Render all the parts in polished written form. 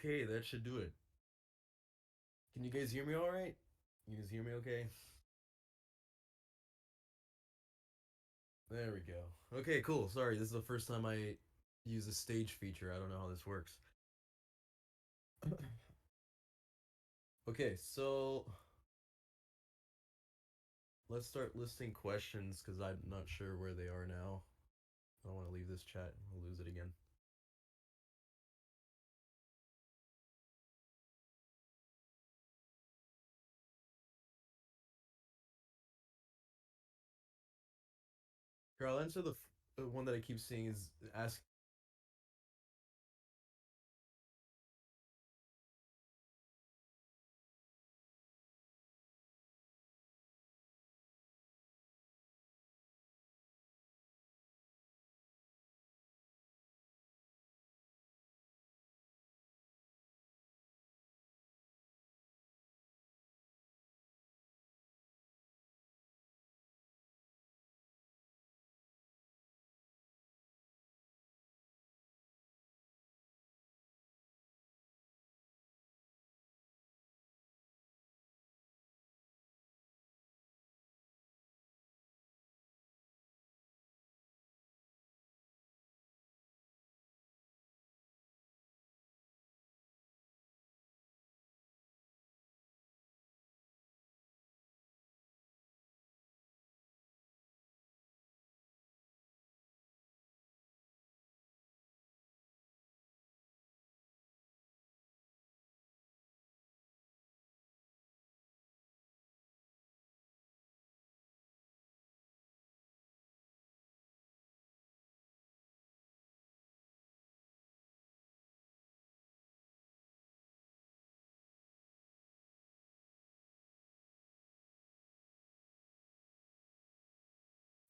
Okay, that should do it. Can you guys hear me all right? You guys hear me okay? There we go. Okay, cool. Sorry, this is the first time I use a stage feature. I don't know how this works. Okay, so let's start listing questions because I'm not sure where they are now. I don't want to leave this chat. I'll lose it again. Here, I'll answer the one that I keep seeing is ask.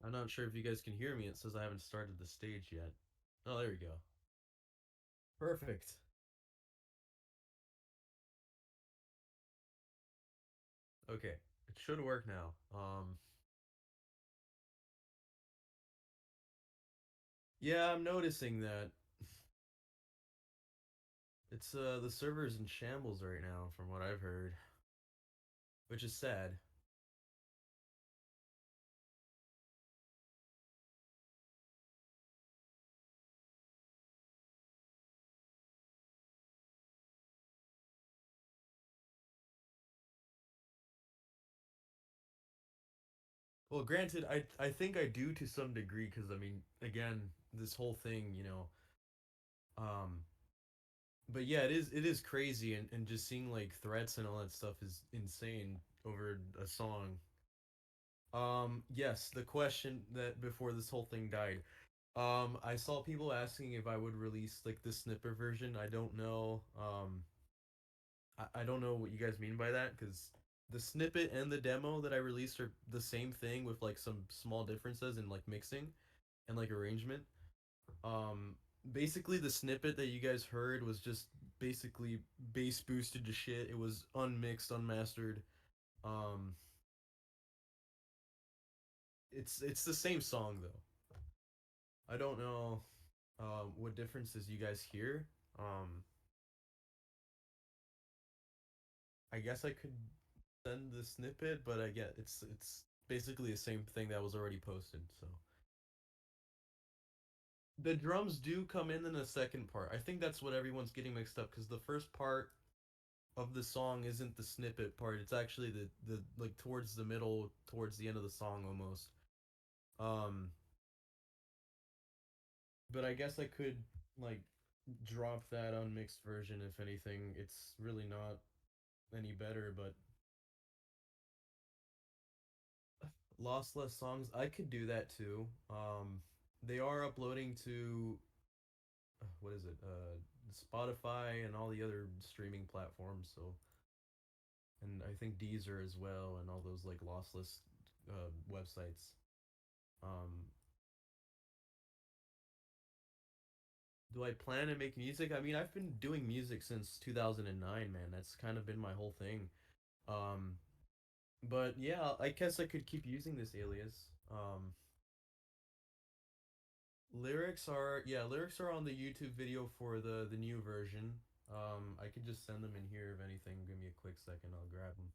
I'm not sure if you guys can hear me. It says I haven't started the stage yet. Oh, there we go. Perfect. Okay, it should work now. Yeah, I'm noticing that it's the server's in shambles right now, from what I've heard, which is sad. Well, granted, I think I do to some degree because I mean, again, this whole thing, um, but yeah, it is crazy, and just seeing like threats and all that stuff is insane over a song. Yes, the question that before this whole thing died. I saw people asking if I would release like the snippet version. I don't know. I don't know what you guys mean by that because the snippet and the demo that I released are the same thing with like some small differences in like mixing and like arrangement. Um, Basically the snippet that you guys heard was just basically bass boosted to shit. It was unmixed, unmastered. Um, it's the same song though. I don't know what differences you guys hear. Um, I guess I could send the snippet, but I get it's basically the same thing that was already posted. So the drums do come in the second part. I think that's what everyone's getting mixed up because the first part of the song isn't the snippet part. It's actually the like towards the middle, towards the end of the song almost. Um, but I guess I could like drop that unmixed version if anything. It's really not any better, but lossless songs, I could do that too. They are uploading to what is it? Spotify and all the other streaming platforms. So, and I think Deezer as well, and all those like lossless websites. Um, do I plan to make music? I mean, I've been doing music since 2009, man. That's kind of been my whole thing. Um, but yeah, I guess I could keep using this alias. Lyrics are on the YouTube video for the new version. I could just send them in here if anything. Give me a quick second. I'll grab them.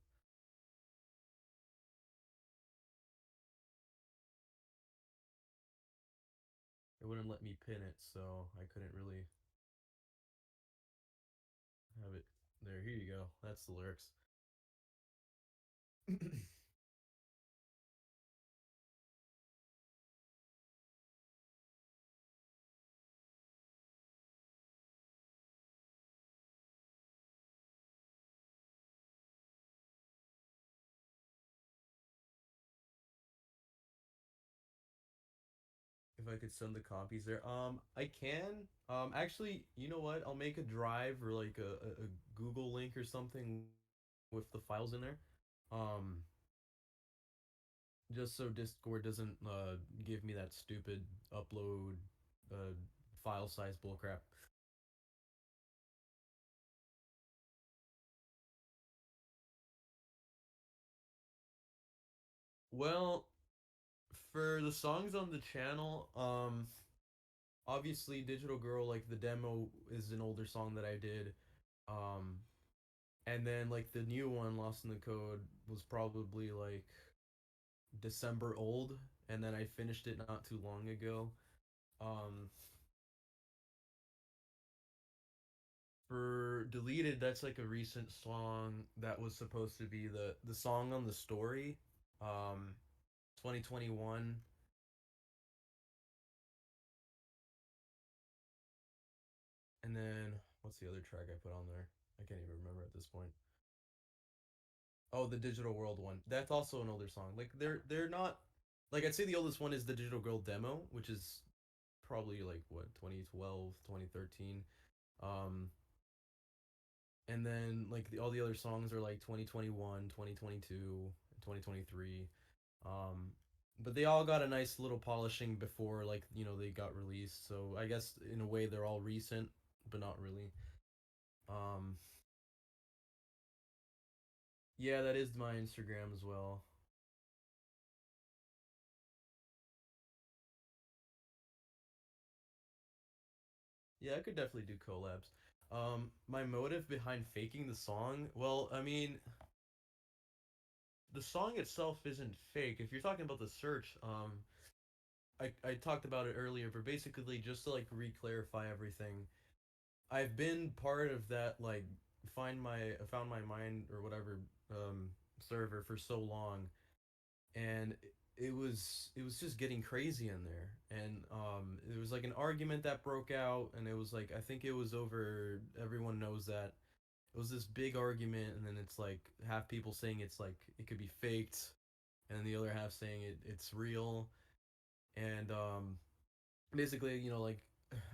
It wouldn't let me pin it, so I couldn't really have it. There, here you go. That's the lyrics. If I could send the copies there. I can. Actually, you know what? I'll make a drive or like a Google link or something with the files in there. Um, just so Discord doesn't give me that stupid upload uh file size bullcrap. Well, for the songs on the channel, obviously Digital Girl, like the demo is an older song that I did. Um, and then like the new one, Lost in the Code, was probably like December old, and then I finished it not too long ago. Um, for Deleted, that's like a recent song that was supposed to be the song on the story. Um, 2021, and then what's the other track I put on there? I can't even remember at this point. Oh, the Digital World one. That's also an older song. Like they're not like I'd say the oldest one is the Digital Girl demo, which is probably like what 2012, 2013. Um and then like all the other songs are like 2021, 2022, 2023. Um but they all got a nice little polishing before like, they got released. So I guess in a way they're all recent, but not really. Um yeah, that is my Instagram as well. Yeah, I could definitely do collabs. My motive behind faking the song, well, I mean, the song itself isn't fake. If you're talking about the search, I talked about it earlier, but basically just to like re-clarify everything, I've been part of that like found my mind or whatever server for so long, and it was just getting crazy in there, and it was like an argument that broke out, and it was like I think it was over. Everyone knows that it was this big argument, and then it's like half people saying it's like it could be faked, and the other half saying it's real, and basically, like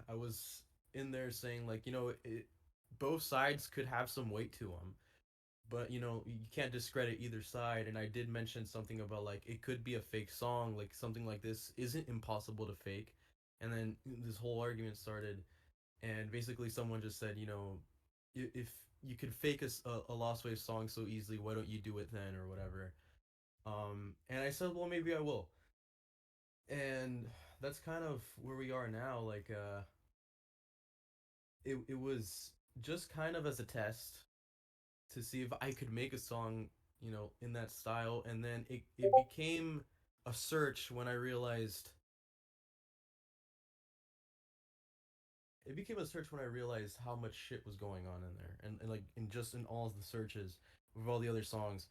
I was in there saying like both sides could have some weight to them, but you can't discredit either side. And I did mention something about like it could be a fake song, like something like this isn't impossible to fake, and then this whole argument started, and basically someone just said, if you could fake a Lost Wave song so easily, why don't you do it then or whatever? And I said, well, maybe I will, and that's kind of where we are now. Like, it was just kind of as a test to see if I could make a song, in that style, and then it became a search when I realized how much shit was going on in there, and like in just in all of the searches with all the other songs,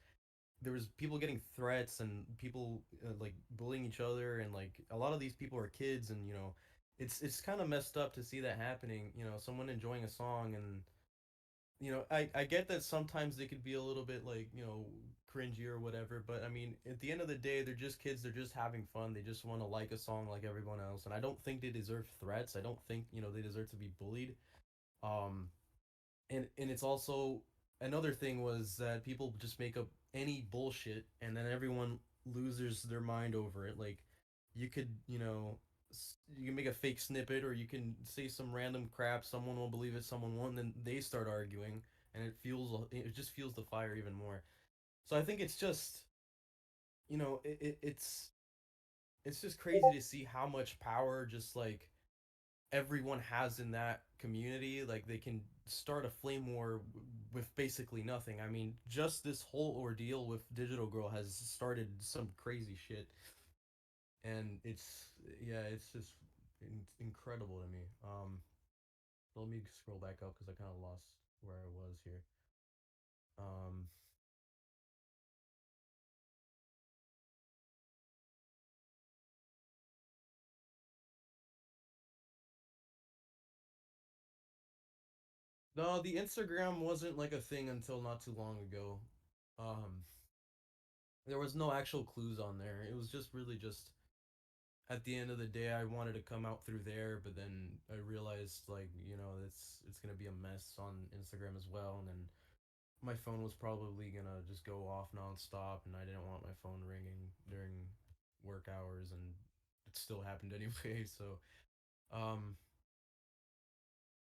there was people getting threats and people like bullying each other, and like a lot of these people are kids, and it's kind of messed up to see that happening. Someone enjoying a song, and I get that sometimes they could be a little bit like cringy or whatever, but I mean at the end of the day they're just kids, they're just having fun, they just want to like a song like everyone else, and I don't think they deserve threats. I don't think they deserve to be bullied. um and it's also another thing was that people just make up any bullshit, and then everyone loses their mind over it. Like you could you can make a fake snippet, or you can say some random crap, someone will believe it, someone won't, and then they start arguing, and it just fuels the fire even more. So I think it's just it's just crazy to see how much power just like everyone has in that community. Like they can start a flame war with basically nothing. I mean, just this whole ordeal with Digital Girl has started some crazy shit, and it's yeah, it's just incredible to me. Let me scroll back up because I kind of lost where I was here. Um, no, the Instagram wasn't like a thing until not too long ago. Um, there was no actual clues on there. It was just really just at the end of the day, I wanted to come out through there, but then I realized like it's gonna be a mess on Instagram as well, and then my phone was probably gonna just go off nonstop, and I didn't want my phone ringing during work hours, and it still happened anyway. So um,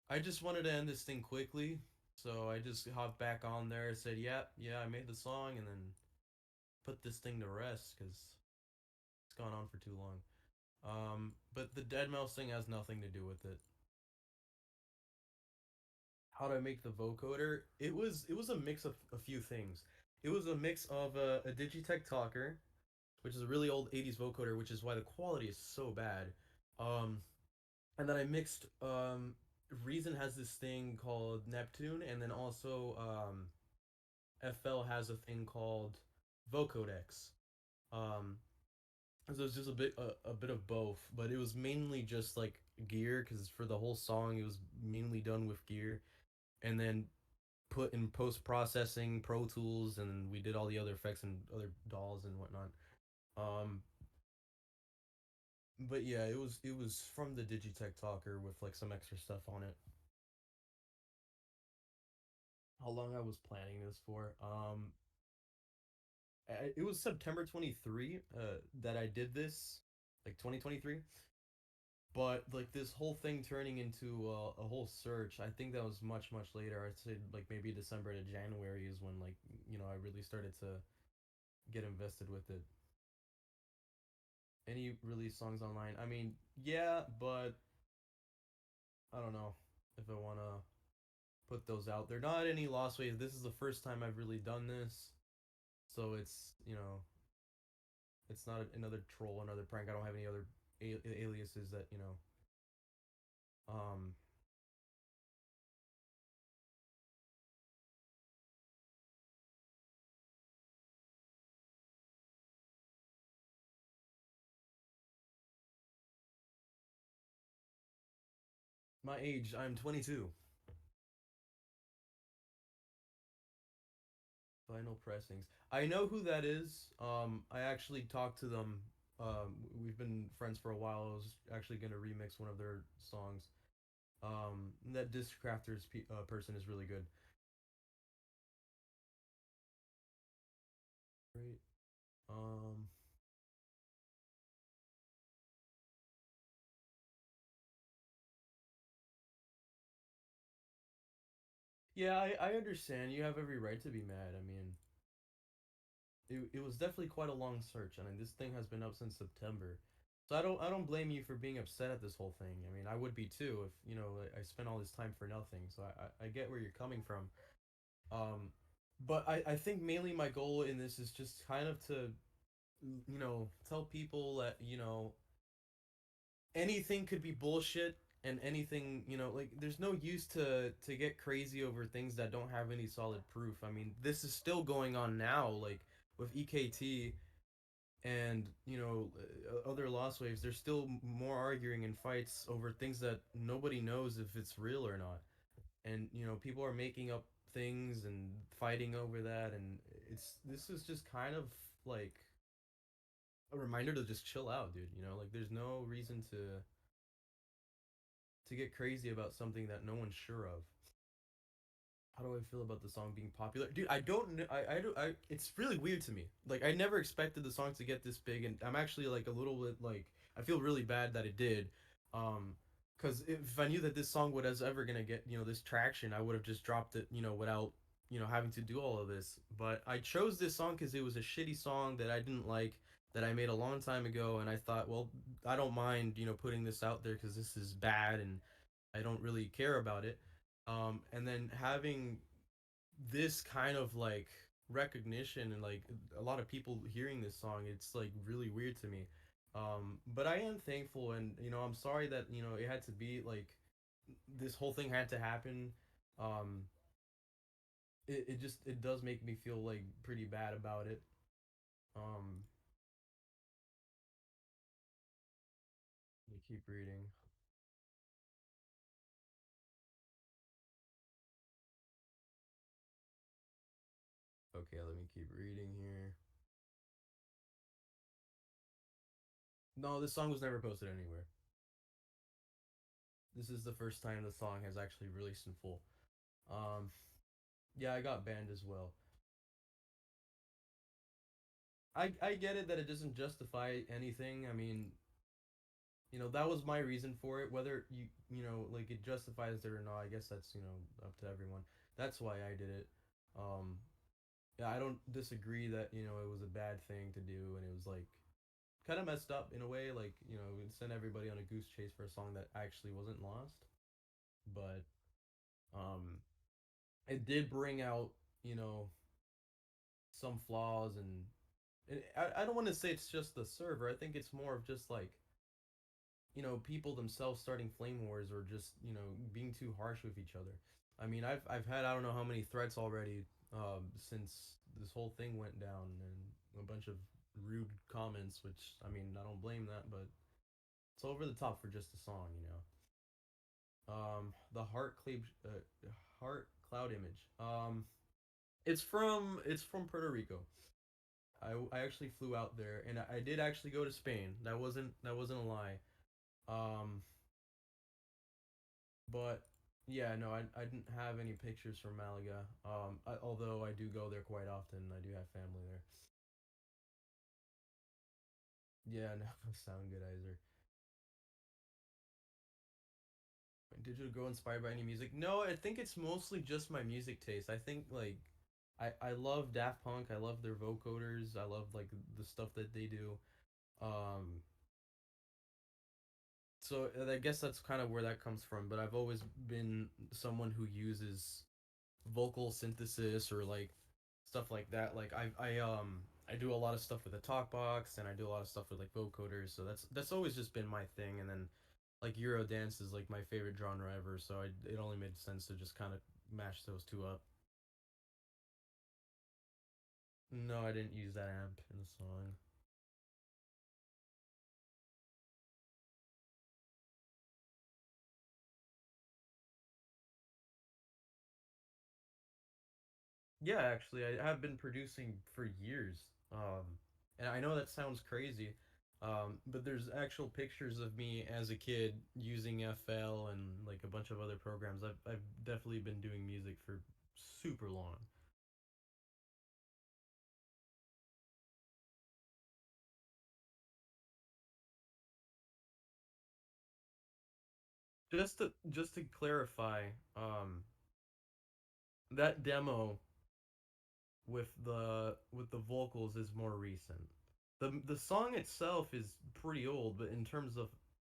I just wanted to end this thing quickly, so I just hopped back on there, said, "Yeah, yeah, I made the song," and then put this thing to rest because it's gone on for too long. But the dead mouse thing has nothing to do with it. How to make the vocoder? It was a mix of a few things. It was a mix of a Digitech Talker, which is a really old '80s vocoder, which is why the quality is so bad. Um, and then I mixed. Reason has this thing called Neptune, and then also FL has a thing called Vocodex. Um, so it's just a bit of both, but it was mainly just like gear because for the whole song it was mainly done with gear, and then put in post processing Pro Tools, and we did all the other effects and other dolls and whatnot. Um, but yeah, it was from the Digitech Talker with like some extra stuff on it. How long I was planning this for? It was September 23 that I did this, like 2023. But like this whole thing turning into a whole search, I think that was much later. I'd say like maybe December to January is when like I really started to get invested with it. Any release songs online? I mean, yeah, but I don't know if I want to put those out. They're not any lost waves. This is the first time I've really done this, so it's not another troll, another prank. I don't have any other aliases that Um, my age, I'm 22. Vinyl pressings. I know who that is. I actually talked to them. We've been friends for a while. I was actually gonna remix one of their songs. That Disc Crafters person is really good. Right. Um, yeah, I understand. You have every right to be mad. I mean, it was definitely quite a long search. I mean, this thing has been up since September. So I don't blame you for being upset at this whole thing. I mean, I would be too if I spent all this time for nothing. So I get where you're coming from. Um, but I think mainly my goal in this is just kind of to tell people that anything could be bullshit, and anything like there's no use to get crazy over things that don't have any solid proof. I mean, this is still going on now, like with EKT and other lost waves. There's still more arguing and fights over things that nobody knows if it's real or not, and people are making up things and fighting over that, and this is just kind of like a reminder to just chill out, dude. Like there's no reason to get crazy about something that no one's sure of. How do I feel about the song being popular, dude? I don't know. I don't. It's really weird to me. Like I never expected the song to get this big, and I'm actually like a little bit like I feel really bad that it did. Because if I knew that this song was ever gonna get this traction, I would have just dropped it without having to do all of this. But I chose this song because it was a shitty song that I didn't like, that I made a long time ago, and I thought, well, I don't mind putting this out there because this is bad and I don't really care about it. And then having this kind of like recognition and like a lot of people hearing this song, it's like really weird to me. But I am thankful, and I'm sorry that it had to be like this whole thing had to happen. um it just it does make me feel like pretty bad about it. um Let me keep reading. Okay, let me keep reading here. No, this song was never posted anywhere. This is the first time the song has actually released in full. um yeah, I got banned as well. I get it that it doesn't justify anything. I mean, that was my reason for it. Whether like it justifies it or not, I guess that's up to everyone. That's why I did it. Um, yeah, I don't disagree that it was a bad thing to do, and it was like kind of messed up in a way. Like it sent everybody on a goose chase for a song that actually wasn't lost. But um, it did bring out you know some flaws, and I don't want to say it's just the server. I think it's more of just like people themselves starting flame wars, or just being too harsh with each other. I mean, I've had I don't know how many threats already, since this whole thing went down, and a bunch of rude comments, which I mean I don't blame that, but it's over the top for just a song. The heart cloud image. It's from Puerto Rico. I actually flew out there, and I did actually go to Spain. That wasn't a lie. Um, But yeah, no, I didn't have any pictures from Malaga. Although I do go there quite often. I do have family there. Yeah, no, sound good, Iser. Did you go inspired by any music? No, I think it's mostly just my music taste. I think like I love Daft Punk. I love their vocoders. I love like the stuff that they do. Um, so I guess that's kind of where that comes from. But I've always been someone who uses vocal synthesis, or like stuff like that. Like I do a lot of stuff with a talk box, and I do a lot of stuff with like vocoders. So that's always just been my thing. And then like Euro dance is like my favorite genre ever. So it only made sense to just kind of mash those two up. No, I didn't use that amp in the song. Yeah, actually, I have been producing for years. And I know that sounds crazy, but there's actual pictures of me as a kid using FL and like a bunch of other programs. I've definitely been doing music for super long. Just to clarify, that demo with the vocals is more recent. The song itself is pretty old, but in terms of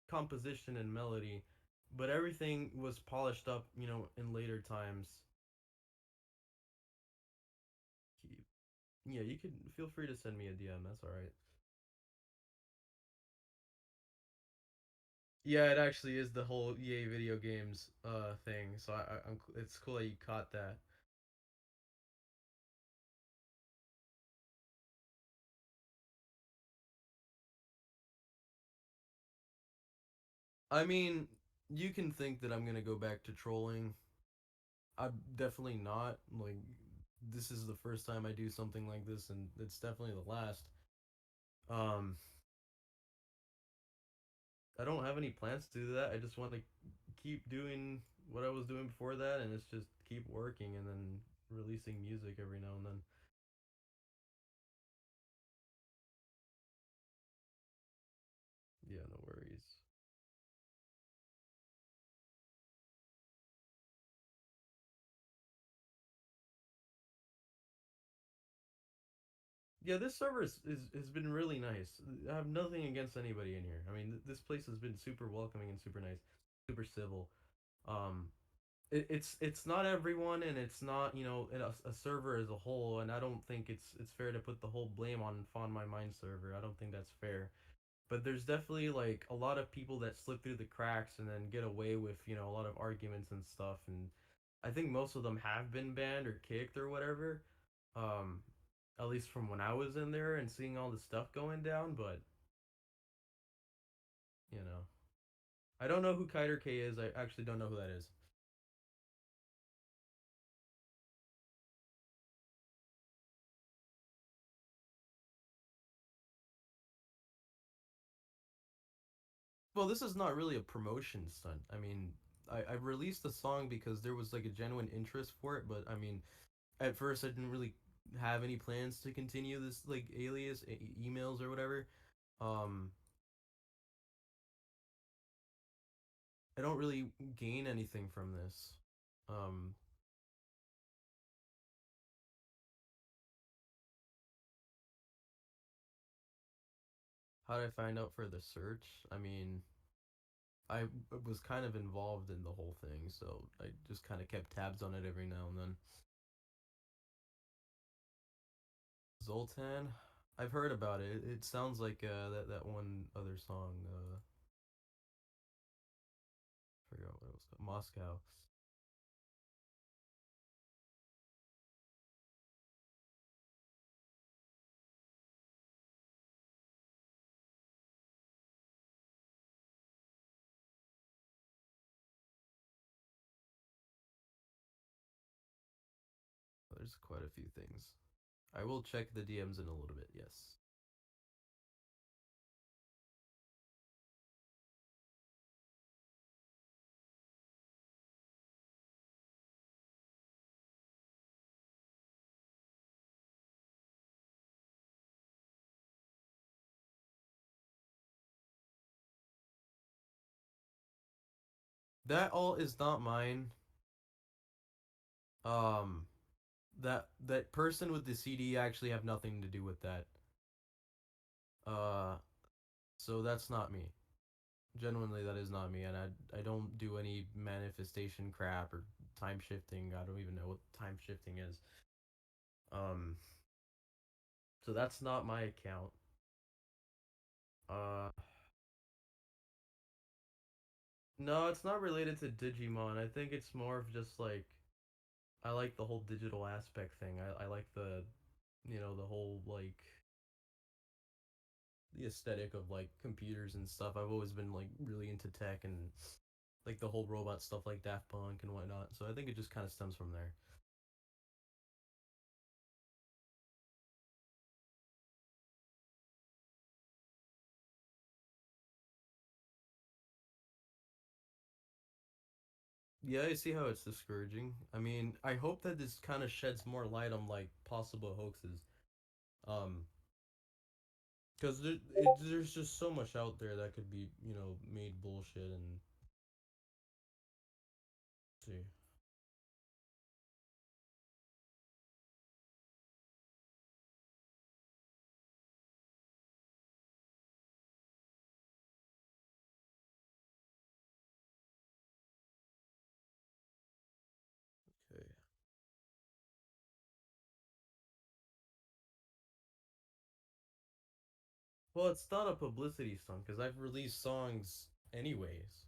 composition and melody, but everything was polished up, in later times. Yeah, you could feel free to send me a DM. That's all right. Yeah, it actually is the whole EA video games thing. So it's cool that you caught that. I mean, you can think that I'm gonna go back to trolling. I'm definitely not. Like, this is the first time I do something like this, and it's definitely the last. Um, I don't have any plans to do that. I just want to keep doing what I was doing before that, and it's just keep working and then releasing music every now and then. Yeah, no worries. Yeah, this server has been really nice. I have nothing against anybody in here. I mean, this place has been super welcoming and super nice, super civil. Um, it's not everyone, and it's not, a server as a whole, and I don't think it's fair to put the whole blame on Fawn My Mind server. I don't think that's fair. But there's definitely like a lot of people that slip through the cracks and then get away with, a lot of arguments and stuff, and I think most of them have been banned or kicked or whatever. Um at least from when I was in there and seeing all the stuff going down, but you know. I don't know who Kiter K is. I actually don't know who that is. Well, this is not really a promotion stunt. I mean, I released the song because there was like a genuine interest for it, but I mean, at first I didn't really have any plans to continue this like emails or whatever. Um, I don't really gain anything from this. Um, how did I find out for the search? I mean, I was kind of involved in the whole thing, so I just kind of kept tabs on it every now and then. Zoltan, I've heard about it. It sounds like that one other song. I forgot what it was called. Moscow. There's quite a few things. I will check the DMs in a little bit. Yes. That all is not mine. Um, that person with the CD actually have nothing to do with that. Uh, so that's not me. Genuinely, that is not me, and I don't do any manifestation crap or time shifting. I don't even know what time shifting is. Um, so that's not my account. Uh, no, it's not related to Digimon. I think it's more of just like I like the whole digital aspect thing. I like the whole like the aesthetic of like computers and stuff. I've always been like really into tech and like the whole robot stuff like Daft Punk and whatnot. So I think it just kind of stems from there. Yeah, I see how it's discouraging. I mean, I hope that this kind of sheds more light on like possible hoaxes. Um, because there's just so much out there that could be, made bullshit and see. Okay. Well, it's not a publicity stunt because I've released songs anyways,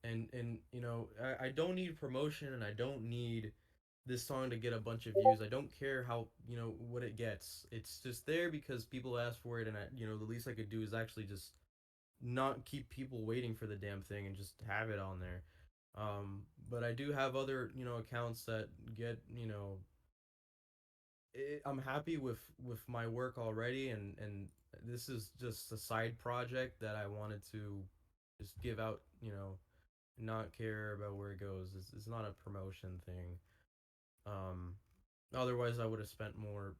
and I don't need promotion and I don't need this song to get a bunch of views. I don't care how what it gets. It's just there because people ask for it, and the least I could do is actually just not keep people waiting for the damn thing and just have it on there. But I do have other accounts that get I'm happy with my work already, and this is just a side project that I wanted to just give out, not care about where it goes. It's not a promotion thing. Um, Otherwise I would have spent more,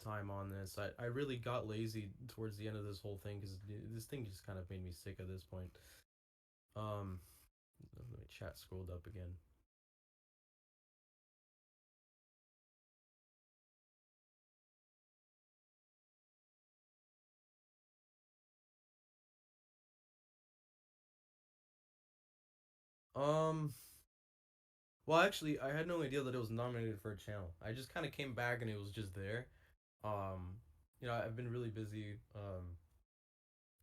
time on this. I really got lazy towards the end of this whole thing because this thing just kind of made me sick at this point. Um, my chat scrolled up again. Um, Well, actually, I had no idea that it was nominated for a channel. I just kind of came back and it was just there. Um, I've been really busy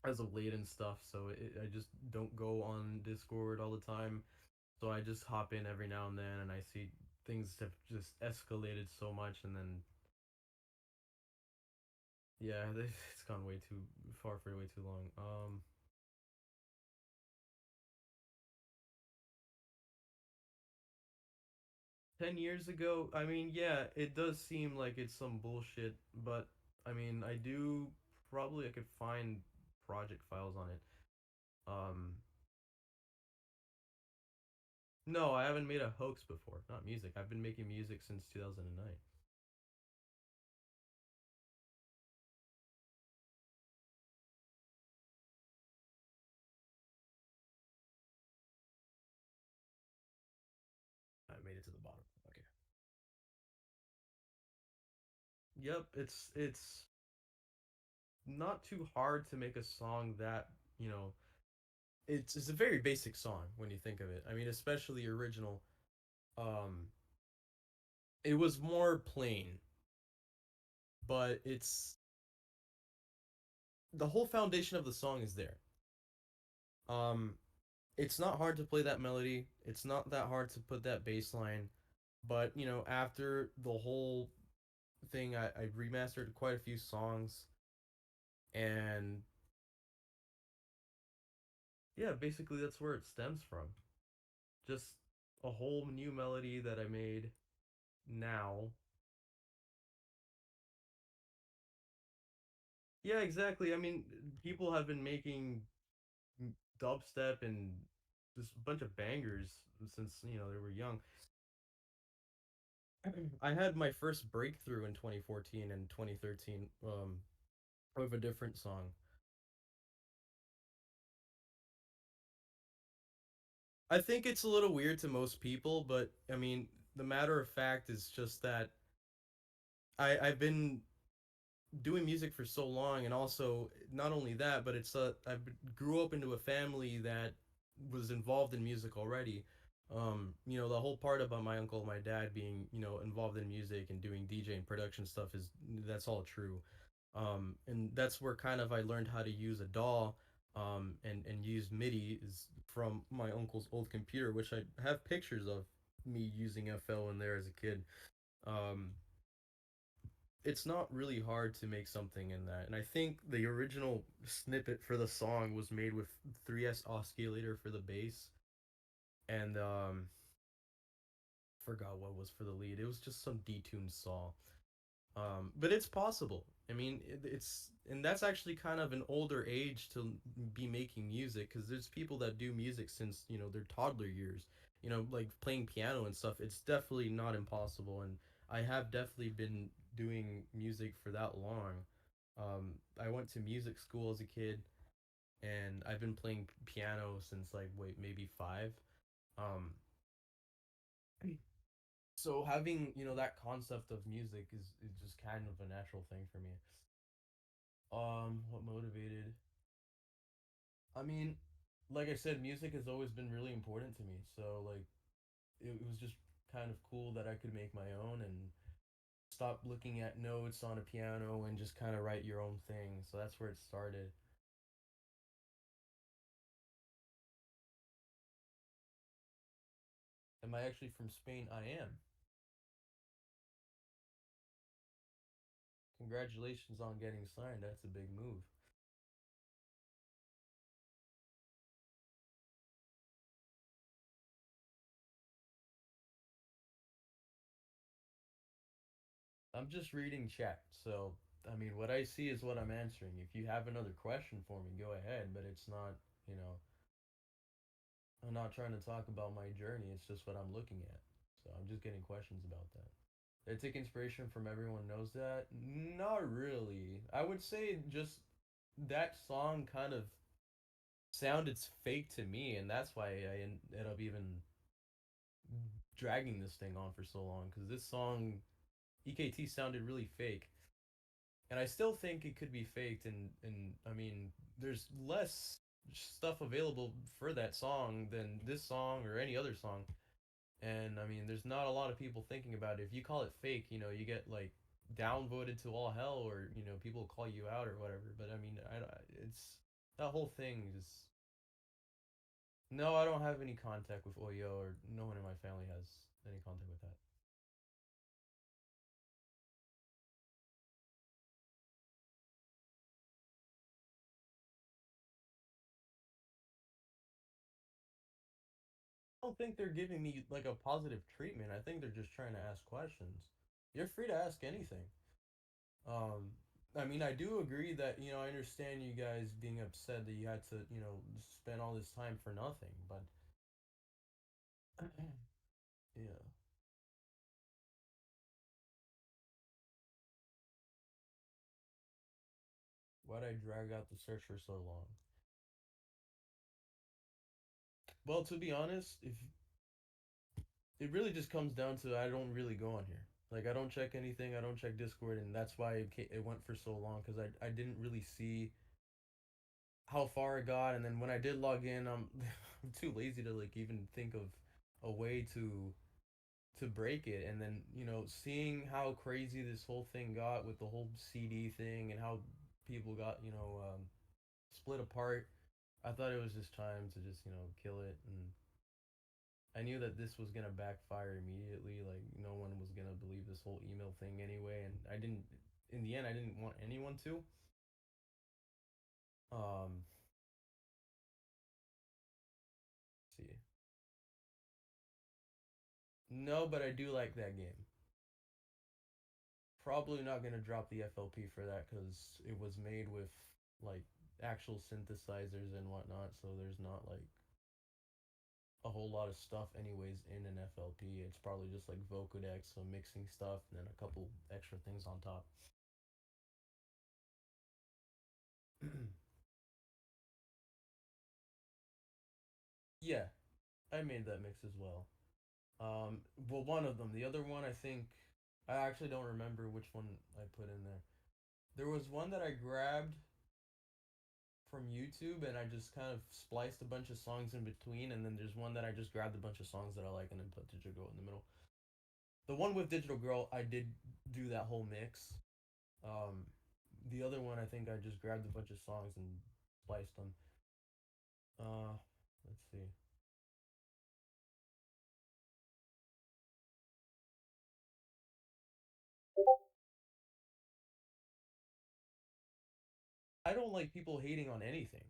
as of late and stuff, so I just don't go on Discord all the time. So I just hop in every now and then, and I see things have just escalated so much, and then yeah, it's gone way too far for way too long. 10 years ago, I mean, yeah, it does seem like it's some bullshit, but I mean, I do probably I could find project files on it. Um, no, I haven't made a hoax before. Not music. I've been making music since 2009. I made it to the bottom. Okay. Yep, it's not too hard to make a song that, you know, it's a very basic song when you think of it. I mean, especially original. Um, it was more plain, but it's the whole foundation of the song is there. Um, it's not hard to play that melody. It's not that hard to put that bass line. But after the whole thing, I remastered quite a few songs, and yeah, basically that's where it stems from. Just a whole new melody that I made now. Yeah, exactly. I mean, people have been making dubstep and just a bunch of bangers since they were young. I had my first breakthrough in 2014 and 2013 with a different song. I think it's a little weird to most people, but I mean, the matter of fact is just that I've been doing music for so long, and also not only that, but I grew up into a family that was involved in music already. The whole part about my uncle and my dad being involved in music and doing DJ and production stuff is that's all true. And that's where kind of I learned how to use a DAW, and use MIDI is from my uncle's old computer, which I have pictures of me using FL in there as a kid. Um, it's not really hard to make something in that. And I think the original snippet for the song was made with 3S oscillator for the bass, and forgot what was for the lead. It was just some detuned saw. But it's possible. I mean, it's and that's actually kind of an older age to be making music, because there's people that do music since their toddler years. Like playing piano and stuff. It's definitely not impossible, and I have definitely been doing music for that long. I went to music school as a kid, and I've been playing piano since like wait maybe 5. Um, so having that concept of music is just kind of a natural thing for me. What motivated? I mean, like I said, music has always been really important to me. So like, it was just kind of cool that I could make my own and stop looking at notes on a piano and just kind of write your own thing. So that's where it started. Am I actually from Spain? I am. Congratulations on getting signed. That's a big move. I'm just reading chat. So, I mean, what I see is what I'm answering. If you have another question for me, go ahead, but it's not, you know, I'm not trying to talk about my journey. It's just what I'm looking at. So I'm just getting questions about that. They take inspiration from everyone knows that. Not really. I would say just that song kind of sounded fake to me, and that's why I ended up even dragging this thing on for so long. Because this song EKT sounded really fake, and I still think it could be faked. And I mean, there's less stuff available for that song than this song or any other song. And I mean, there's not a lot of people thinking about it. If you call it fake, you get like downvoted to all hell, or people call you out or whatever. But I mean, it's that whole thing is. No, I don't have any contact with Oyo, or no one in my family has any contact with that. I don't think they're giving me like a positive treatment. I think they're just trying to ask questions. You're free to ask anything. Um, I mean, I do agree that I understand you guys being upset that you had to spend all this time for nothing, but yeah, why'd I drag out the search for so long? Well, to be honest, if it really just comes down to I don't really go on here. Like I don't check anything. I don't check Discord, and that's why it went for so long because I didn't really see how far it got, and then when I did log in, I'm too lazy to like even think of a way to break it, and then seeing how crazy this whole thing got with the whole CD thing and how people got split apart. I thought it was just time to just kill it, and I knew that this was gonna backfire immediately. Like no one was gonna believe this whole email thing anyway, and I didn't. In the end, I didn't want anyone to. Um, see, no, but I do like that game. Probably not gonna drop the FLP for that because it was made with like actual synthesizers and whatnot. So there's not like a whole lot of stuff anyways in an FLP. It's probably just like Vocodex, some mixing stuff, and then a couple extra things on top. Yeah, I made that mix as well. Well, one of them. The other one, I think, I actually don't remember which one I put in there. There was one that I grabbed from YouTube and I just kind of spliced a bunch of songs in between, and then there's one that I just grabbed a bunch of songs that I like and then put Digital Girl in the middle. The one with Digital Girl, I did do that whole mix. Um, the other one, I think I just grabbed a bunch of songs and spliced them. Uh, let's see. I don't like people hating on anything.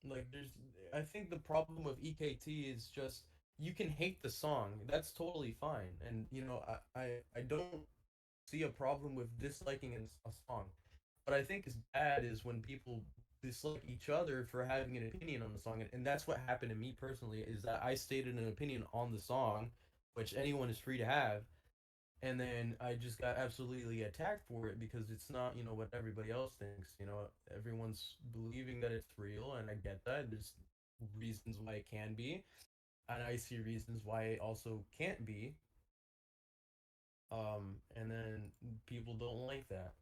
Like I think the problem with EKT is just you can hate the song. That's totally fine. And I don't see a problem with disliking a song. What I think is bad is when people dislike each other for having an opinion on the song, and that's what happened to me personally. Is that I stated an opinion on the song, which anyone is free to have, and then I just got absolutely attacked for it because it's not what everybody else thinks. Everyone's believing that it's real, and I get that. There's reasons why it can be, and I see reasons why it also can't be. And then people don't like that.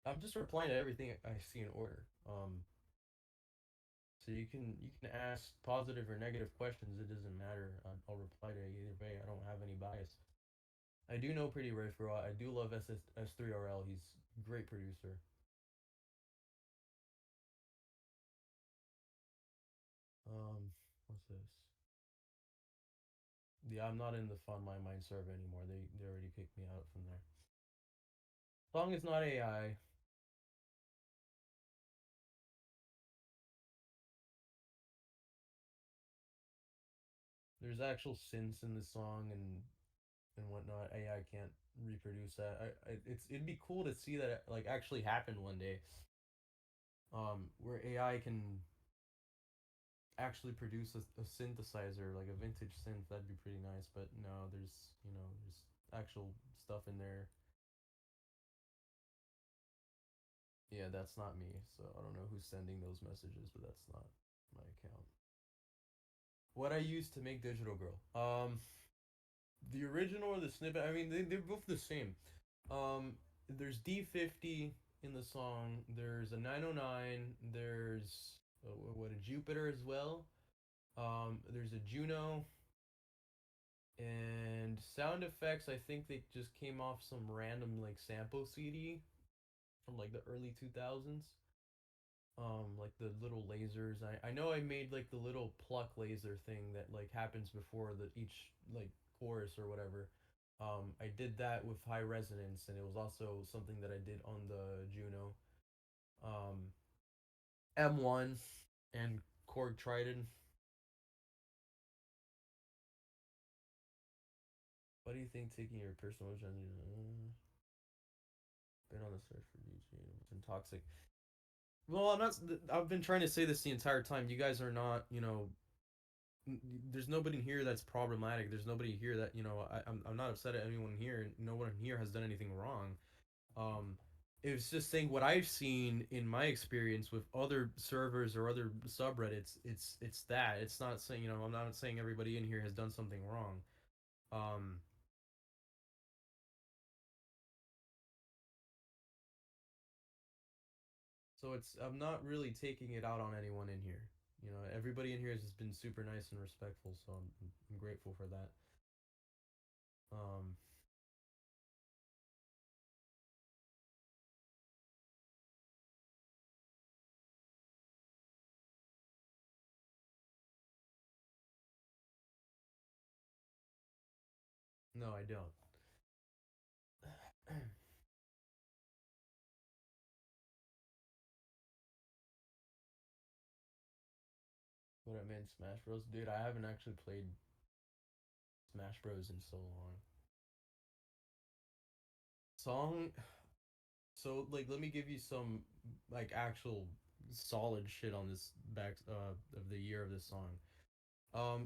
I'm just replying to everything I see in order. So you can ask positive or negative questions. It doesn't matter. I'll reply to either way. I don't have any bias. I do know Pretty Riff Girl. I do love S3RL. He's a great producer. What's this? Yeah, I'm not in the Fun My Mind server anymore. They already kicked me out from there. Song is not AI. There's actual synths in the song and whatnot. AI can't reproduce that. It'd be cool to see that like actually happen one day. Where AI can actually produce a synthesizer like a vintage synth. That'd be pretty nice. But no, there's actual stuff in there. Yeah, that's not me. So I don't know who's sending those messages, but that's not my account. What I used to make Digital Girl. The original or the snippet. I mean, they're both the same. Um, there's D50 in the song. There's a 909. There's what a Jupiter as well. There's a Juno and sound effects. I think they just came off some random like sample CD from like the early 2000s. Like the little lasers. I know I made like the little pluck laser thing that like happens before the each like chorus or whatever. I did that with high resonance, and it was also something that I did on the Juno. Um, M1 and Korg Trident. What do you think taking your personal agenda? Been on the search for DJ and toxic. Well, I'm not. I've been trying to say this the entire time. You guys are not. There's nobody here that's problematic. There's nobody here that I'm not upset at anyone here. No one here has done anything wrong. Um, it's just saying what I've seen in my experience with other servers or other subreddits. It's that. It's not saying I'm not saying everybody in here has done something wrong. Um, so I'm not really taking it out on anyone in here. Everybody in here has just been super nice and respectful, so I'm grateful for that. Um, no, I don't. What I meant Smash Bros. Dude, I haven't actually played Smash Bros. In so long. Song. So like, let me give you some like actual solid shit on this back of the year of this song.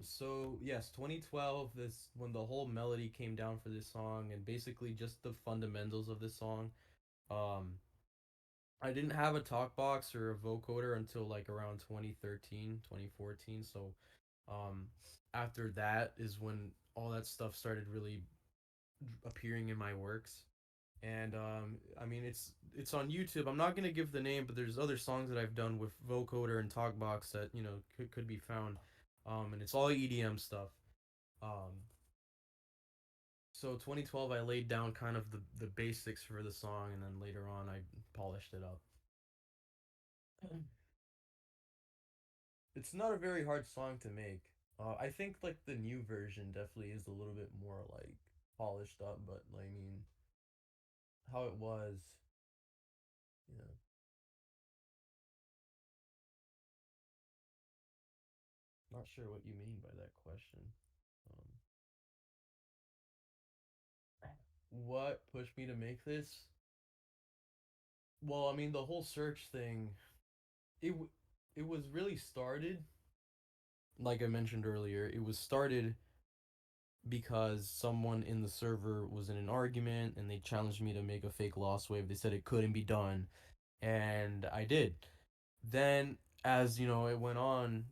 So yes, 2012. This when the whole melody came down for this song and basically just the fundamentals of this song. Um, I didn't have a talk box or a vocoder until like around 2013, 2014. So um, after that is when all that stuff started really appearing in my works. And I mean, it's on YouTube. I'm not gonna give the name, but there's other songs that I've done with vocoder and talkbox that could be found. And it's all EDM stuff. Um, so 2012, I laid down kind of the basics for the song, and then later on, I polished it up. It's not a very hard song to make. I think like the new version definitely is a little bit more like polished up, but like, I mean, how it was, you know, not sure what you mean by that question. Um, what pushed me to make this? Well, I mean, the whole search thing, it was really started, like I mentioned earlier, it was started because someone in the server was in an argument and they challenged me to make a fake loss wave. They said it couldn't be done, and I did. Then, as it went on,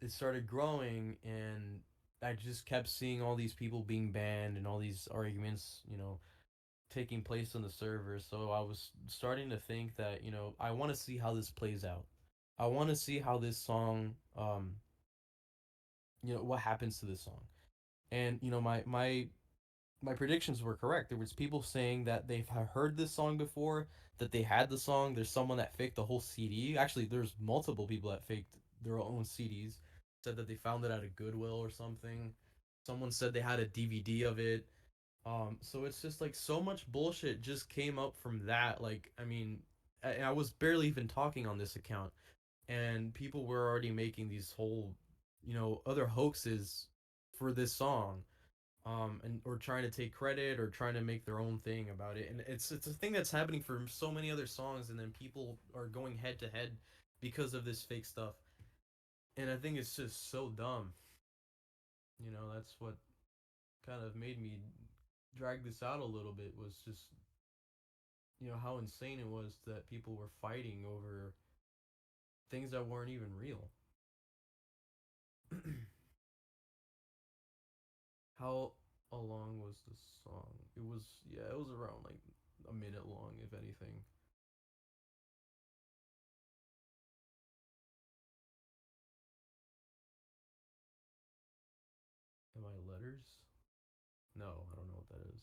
it started growing, and I just kept seeing all these people being banned and all these arguments, taking place on the server. So I was starting to think that, I want to see how this plays out. I want to see how this song, what happens to this song. And my predictions were correct. There was people saying that they've heard this song before, that they had the song. There's someone that faked the whole CD. Actually, there's multiple people that faked their own CDs. Said that they found it at a Goodwill or something. Someone said they had a DVD of it. So it's just like so much bullshit just came up from that. Like, I mean, I was barely even talking on this account, and people were already making these whole, other hoaxes for this song, and or trying to take credit or trying to make their own thing about it. And it's a thing that's happening for so many other songs, and then people are going head to head because of this fake stuff. And I think it's just so dumb. That's what kind of made me drag this out a little bit, was just how insane it was that people were fighting over things that weren't even real. How long was the song? It was, yeah, it was around like a minute long, if anything. No, I don't know what that is.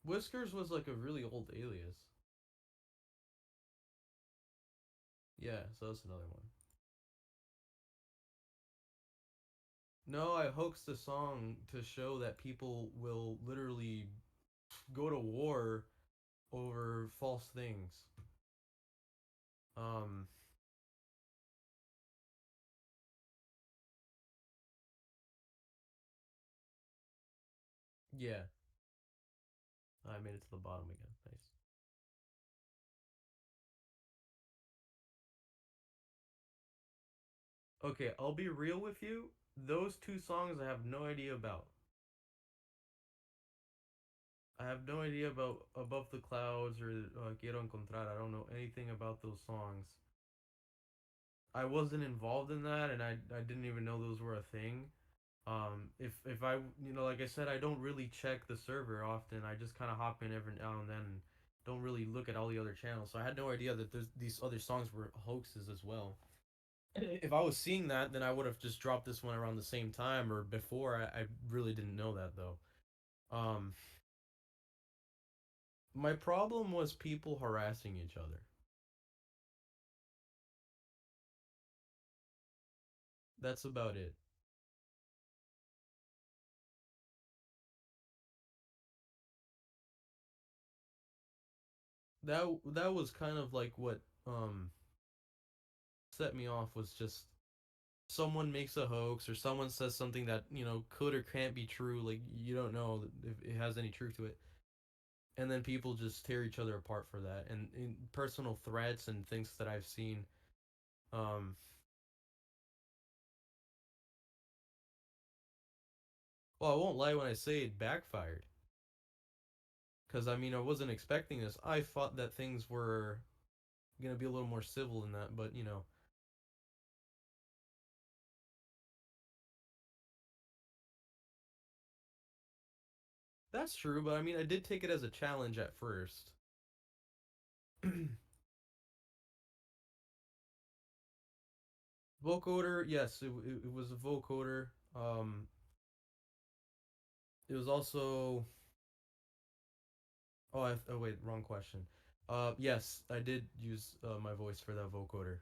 Whiskers was like a really old alias. Yeah, so that's another one. No, I hoaxed a song to show that people will literally go to war over false things. Um, yeah, I made it to the bottom again. Nice. Okay, I'll be real with you. Those two songs I have no idea about. I have no idea about Above the Clouds or Quiero Encontrar. I don't know anything about those songs. I wasn't involved in that, and I didn't even know those were a thing. If I like I said, I don't really check the server often. I just kind of hop in every now and then, and don't really look at all the other channels. So I had no idea that these other songs were hoaxes as well. If I was seeing that, then I would have just dropped this one around the same time or before. I really didn't know that though. Um, my problem was people harassing each other. That's about it. That was kind of like what set me off was just someone makes a hoax or someone says something that could or can't be true, like you don't know if it has any truth to it, and then people just tear each other apart for that, and in personal threats and things that I've seen. um well, I won't lie when I say it backfired, because I mean I wasn't expecting this. I thought that things were gonna be a little more civil than that, but that's true, but I mean I did take it as a challenge at first. Vocoder, yes, it was a vocoder. It was also. Oh, wait, wrong question. Yes, I did use my voice for that vocoder.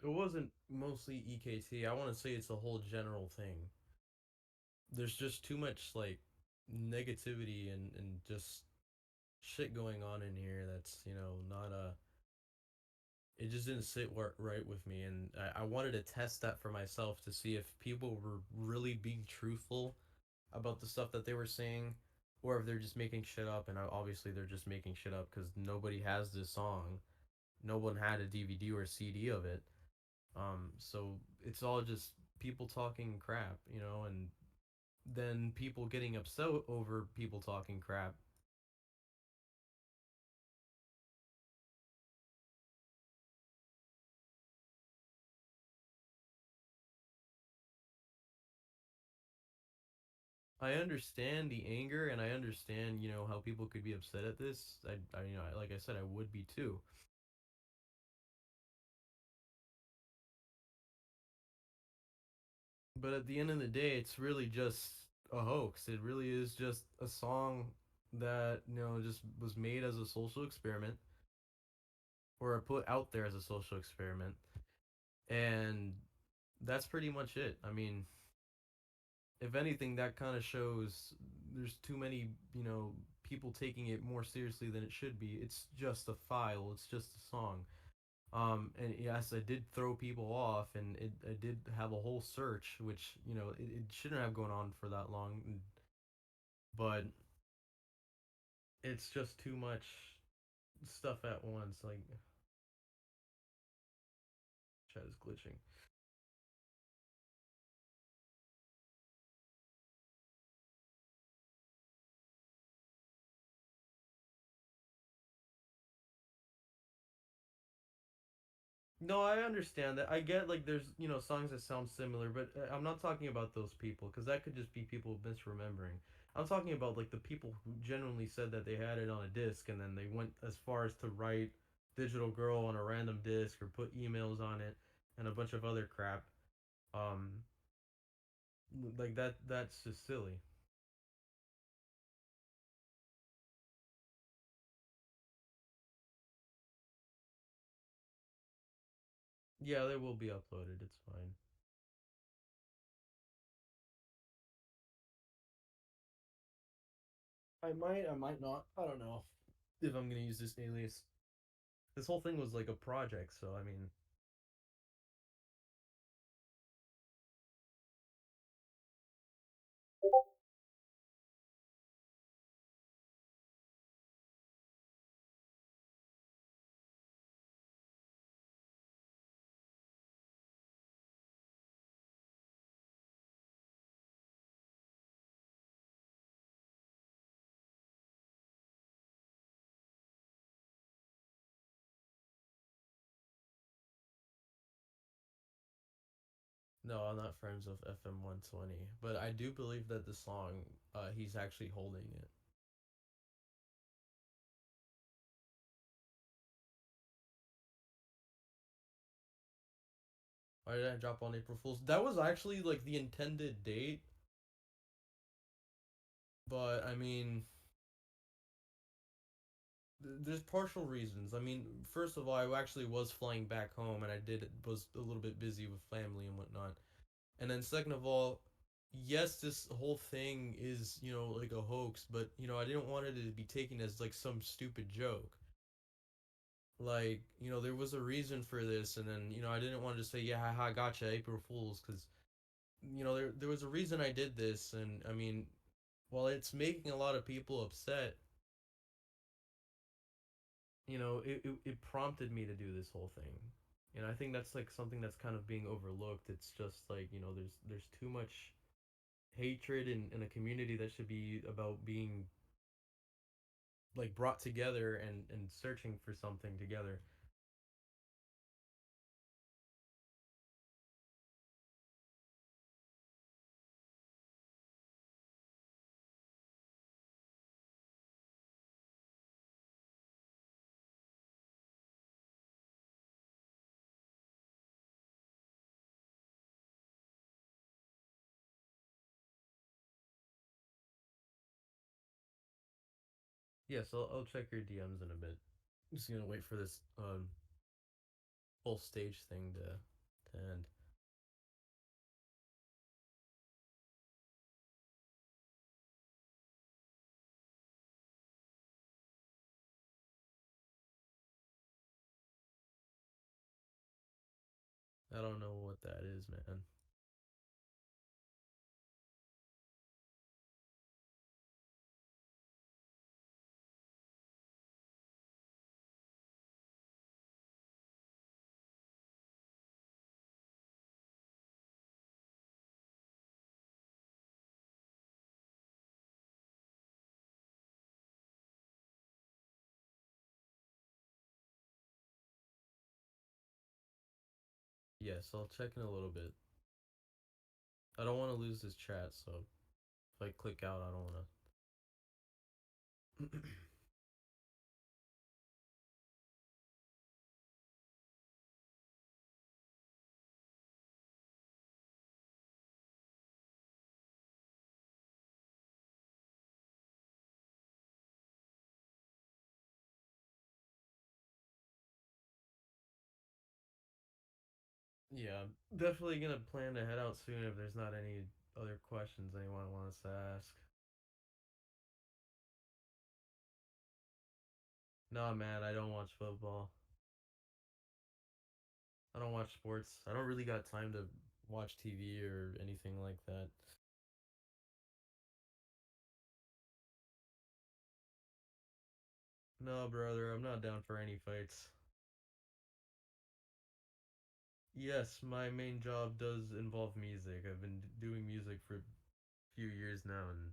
It wasn't mostly EKT. I want to say it's a whole general thing. There's just too much like negativity and just shit going on in here that's not a. It just didn't sit right with me, and I wanted to test that for myself to see if people were really being truthful about the stuff that they were saying, or if they're just making shit up. And obviously they're just making shit up because nobody has this song. No one had a DVD or a CD of it. So it's all just people talking crap, and then people getting upset over people talking crap. I understand the anger, and I understand, how people could be upset at this. Like I said, I would be too. But at the end of the day, it's really just a hoax. It really is just a song that just was made as a social experiment, or put out there as a social experiment, and that's pretty much it. I mean, if anything, that kind of shows there's too many, people taking it more seriously than it should be. It's just a file. It's just a song. And yes, I did throw people off, and I did have a whole search, which it shouldn't have gone on for that long. But it's just too much stuff at once. Like chat is glitching. No, I understand that. I get like there's songs that sound similar, but I'm not talking about those people because that could just be people misremembering. I'm talking about like the people who genuinely said that they had it on a disc and then they went as far as to write "Digital Girl" on a random disc or put emails on it and a bunch of other crap. Um, like that's just silly. Yeah, they will be uploaded. It's fine. I might not. I don't know if I'm gonna use this alias. This whole thing was like a project, so I mean, no, I'm not friends with FM 120, but I do believe that the song, he's actually holding it. Why did I drop on April Fools? That was actually like the intended date, but I mean, there's partial reasons. I mean, first of all, I actually was flying back home, and I did was a little bit busy with family and whatnot. And then second of all, yes, this whole thing is like a hoax, but I didn't want it to be taken as like some stupid joke. Like there was a reason for this, and then I didn't want to say yeah, haha, gotcha, April Fools, because there was a reason I did this, and I mean, while it's making a lot of people upset, it prompted me to do this whole thing. And I think that's like something that's kind of being overlooked. It's just like there's too much hatred in a community that should be about being like brought together and searching for something together. Yes, I'll check your DMs in a bit. I'm just gonna wait for this whole stage thing to end. I don't know what that is, man. Yes, I'll check in a little bit. I don't want to lose this chat, so if I click out, I don't want to. Yeah, I'm definitely gonna plan to head out soon if there's not any other questions anyone wants to ask. Nah, man, I don't watch football. I don't watch sports. I don't really got time to watch TV or anything like that. No, brother, I'm not down for any fights. Yes, my main job does involve music. I've been doing music for a few years now, and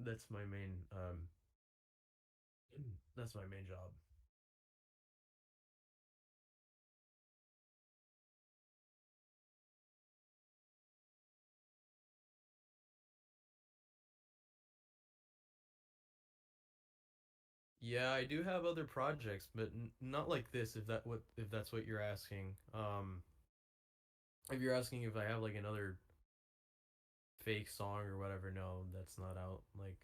that's my main that's my main job. Yeah, I do have other projects, but not like this. If that's what you're asking. If you're asking if I have like another fake song or whatever, no, that's not out. Like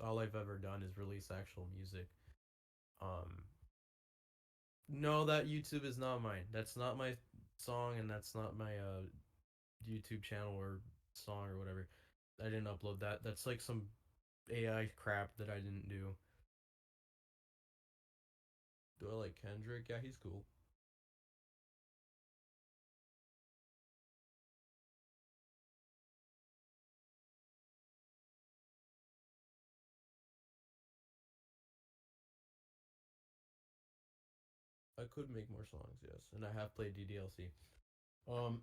all I've ever done is release actual music. Um, no, that YouTube is not mine. That's not my song, and that's not my YouTube channel or song or whatever. I didn't upload that. That's like some AI crap that I didn't do. Do I like Kendrick? Yeah, he's cool. I could make more songs, yes, and I have played DDLC. Um,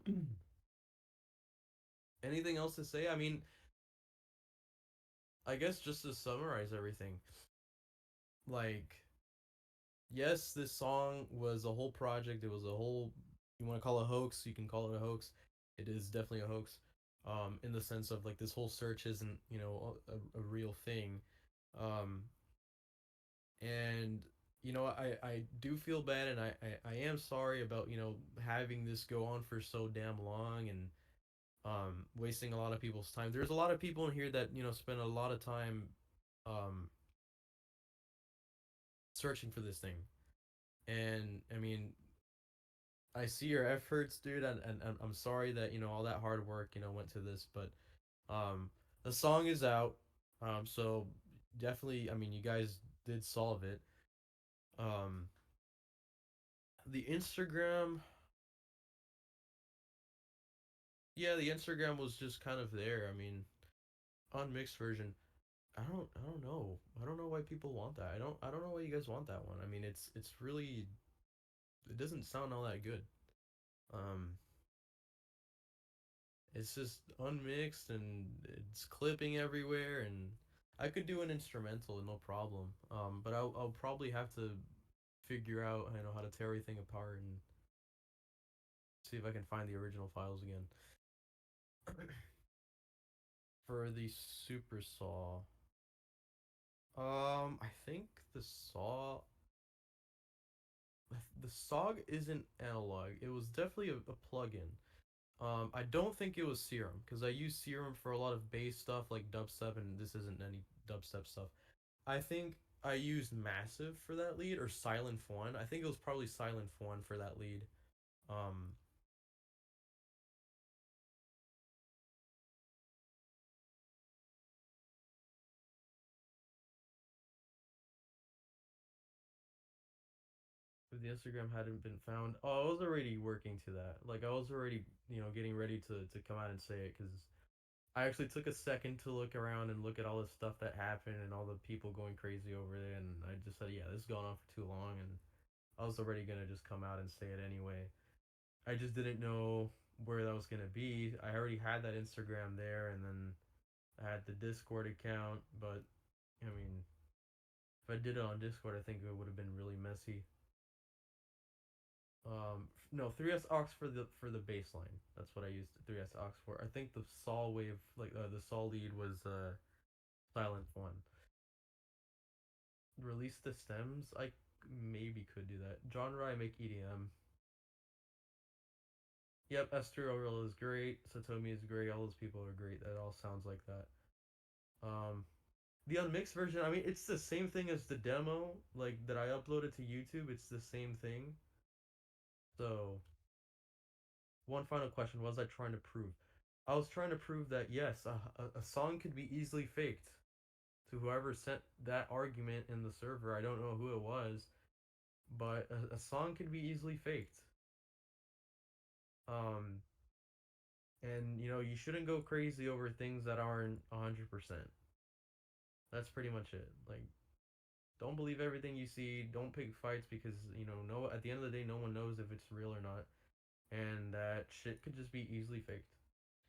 anything else to say? I mean, I guess just to summarize everything, like, yes, this song was a whole project. It was a whole. You want to call it a hoax? You can call it a hoax. It is definitely a hoax. In the sense of like this whole search isn't a real thing. Um, and I do feel bad, and I am sorry about having this go on for so damn long, and wasting a lot of people's time. There's a lot of people in here that spend a lot of time um searching for this thing, and I mean, I see your efforts, dude, and I'm sorry that all that hard work went to this, but um the song is out, so definitely, I mean, you guys did solve it. um the Instagram, yeah, the Instagram was just kind of there. I mean, unmixed version. I don't know. I don't know why people want that. I don't know why you guys want that one. I mean, it's really, it doesn't sound all that good. Um, it's just unmixed and it's clipping everywhere, and I could do an instrumental, no problem. But I'll probably have to figure out how to tear everything apart and see if I can find the original files again. For the Super Saw, I think the saw the SOG isn't analog. It was definitely a plugin. I don't think it was Serum because I use Serum for a lot of bass stuff like dubstep, and this isn't any dubstep stuff. I think I used Massive for that lead, or Silent One. I think it was probably Silent One for that lead. Um, if the Instagram hadn't been found, oh, I was already working to that. Like I was already, getting ready to come out and say it because I actually took a second to look around and look at all the stuff that happened and all the people going crazy over it, and I just said, yeah, this has gone on for too long, and I was already gonna just come out and say it anyway. I just didn't know where that was gonna be. I already had that Instagram there, and then I had the Discord account, but I mean, if I did it on Discord, I think it would have been really messy. No, 3S aux for the baseline. That's what I used 3S aux for. I think the Sol wave, like the Sol lead, was Silent One. Release the stems. I maybe could do that. Genre, I make EDM. Yep, Esther Oral is great. Satomi is great. All those people are great. That all sounds like that. Um, the unmixed version, I mean, it's the same thing as the demo, like that I uploaded to YouTube. It's the same thing. So, one final question: was I trying to prove? I was trying to prove that yes, a song could be easily faked. To whoever sent that argument in the server, I don't know who it was, but a song could be easily faked. Um, and you shouldn't go crazy over things that aren't 100%. That's pretty much it. Like, Don't believe everything you see. Don't pick fights because no. At the end of the day, no one knows if it's real or not, and that shit could just be easily faked.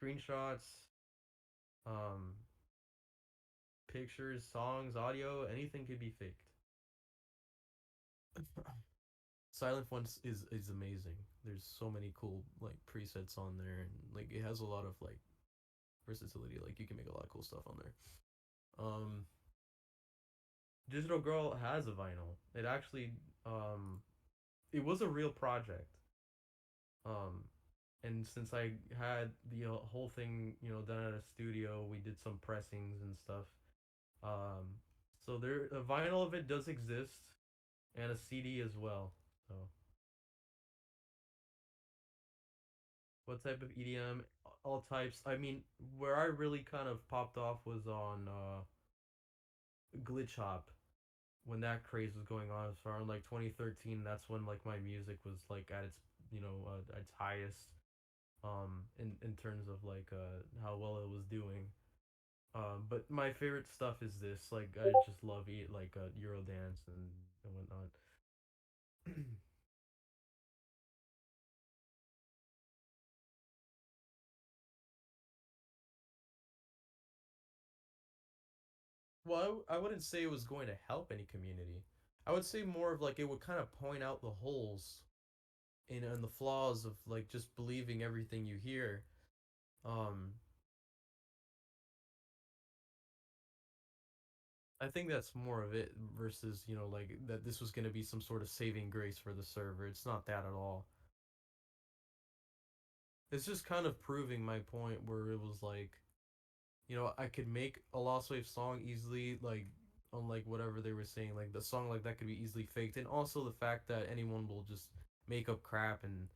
Screenshots, um, pictures, songs, audio, anything could be faked. Silent Ones is amazing. There's so many cool like presets on there, and like it has a lot of like versatility. Like you can make a lot of cool stuff on there. Um, Digital Girl has a vinyl. It actually it was a real project. Um, and since I had the whole thing, done at a studio, we did some pressings and stuff. Um, so there, a vinyl of it does exist, and a CD as well. So, what type of EDM? All types. I mean, where I really kind of popped off was on glitch hop when that craze was going on. So around like 2013, that's when like my music was like at its at its highest. In terms of like how well it was doing. But my favorite stuff is this. Like I just love it, like Eurodance and whatnot. Well, I wouldn't say it was going to help any community. I would say more of like it would kind of point out the holes in the flaws of like just believing everything you hear. Um, I think that's more of it versus like that this was going to be some sort of saving grace for the server. It's not that at all. It's just kind of proving my point where it was like I could make a Lost Wave song easily, like on like whatever they were saying, like the song like that could be easily faked, and also the fact that anyone will just make up crap and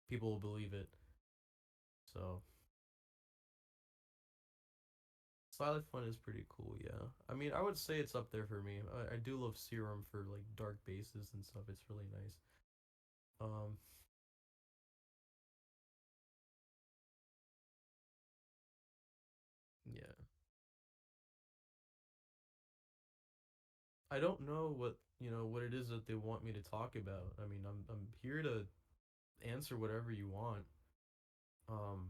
people will believe it. So Silent Fun is pretty cool, yeah. I mean, I would say it's up there for me. I do love Serum for like dark basses and stuff. It's really nice. Um, yeah. I don't know what it is that they want me to talk about. I mean, I'm here to answer whatever you want. Um,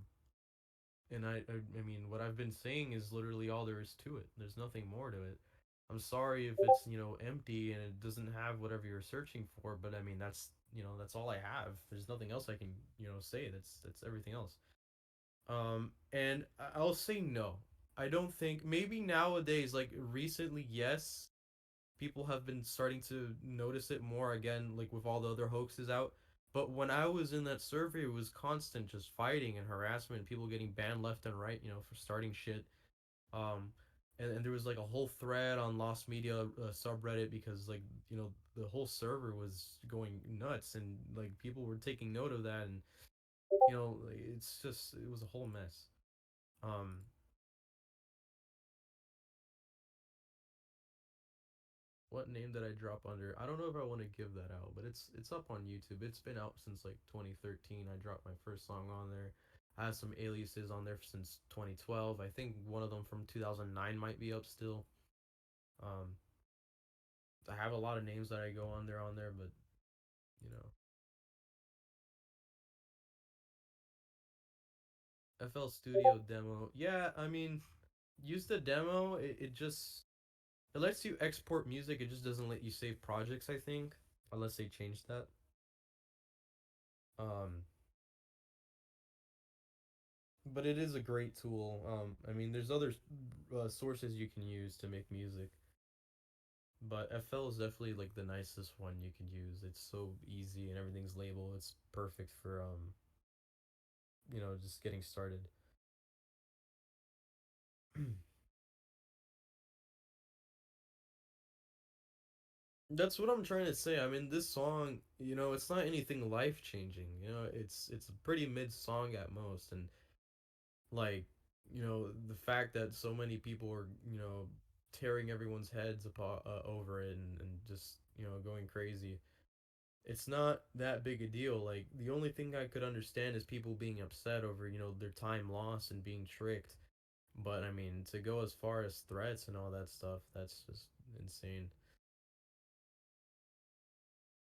and I mean what I've been saying is literally all there is to it. There's nothing more to it. I'm sorry if it's empty and it doesn't have whatever you're searching for, but I mean that's all I have. There's nothing else I can say. That's everything else. And I'll say no. I don't think maybe nowadays like recently yes people have been starting to notice it more again, like with all the other hoaxes out. But when I was in that survey, it was constant just fighting and harassment, people getting banned left and right, for starting shit. Um, and there was like a whole thread on Lost Media subreddit because like the whole server was going nuts and like people were taking note of that and like, it's just it was a whole mess. Um, What name did I drop under? I don't know if I want to give that out, but it's up on YouTube. It's been out since like 2013. I dropped my first song on there. I have some aliases on there since 2012. I think one of them from 2009 might be up still. Um, I have a lot of names that I go on there, but you know, FL Studio demo. Yeah, I mean, use the demo. It lets you export music. It just doesn't let you save projects. I think unless they change that. Um, but it is a great tool. I mean, there's other sources you can use to make music, but FL is definitely like the nicest one you can use. It's so easy and everything's labeled. It's perfect for just getting started. That's what I'm trying to say. I mean, this song, it's not anything life changing. It's a pretty mid song at most, and like, the fact that so many people are, tearing everyone's heads apart over it and just going crazy. It's not that big a deal. Like the only thing I could understand is people being upset over their time lost and being tricked. But I mean, to go as far as threats and all that stuff, that's just insane.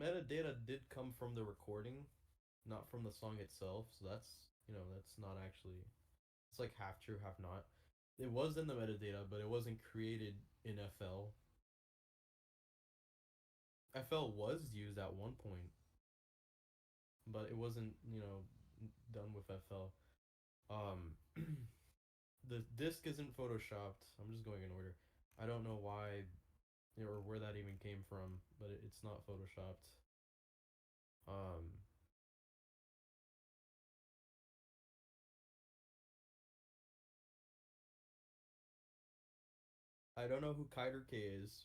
metadata did come from the recording, not from the song itself. So that's not actually, it's like half true, half not. It was in the metadata, but it wasn't created in FL. FL was used at one point, but it wasn't, done with FL. Um, the disc isn't photoshopped. I'm just going in order. I don't know why or where that even came from, but it's not photoshopped. Um, I don't know who Kiter K is.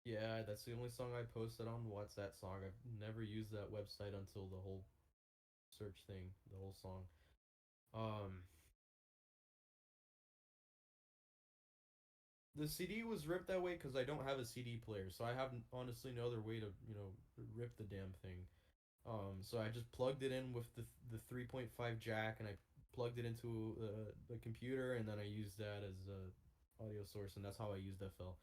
Yeah, that's the only song I posted on What's That Song. I've never used that website until the whole search thing, the whole song. Um, the CD was ripped that way because I don't have a CD player, so I have honestly no other way to rip the damn thing. So I just plugged it in with the 3.5 jack, and I plugged it into the computer, and then I used that as a audio source, and that's how I used FL.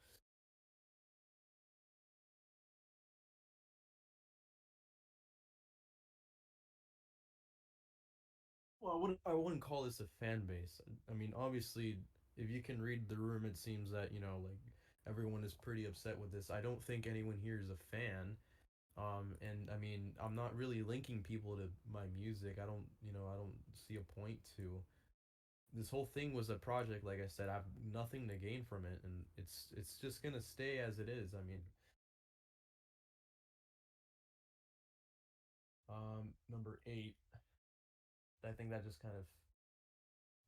Well, I wouldn't call this a fan base. I mean, obviously, if you can read the room, it seems that like everyone is pretty upset with this. I don't think anyone here is a fan. And I mean, I'm not really linking people to my music. I don't see a point to. This whole thing was a project, like I said. I have nothing to gain from it, and it's just gonna stay as it is. I mean, number 8. I think that just kind of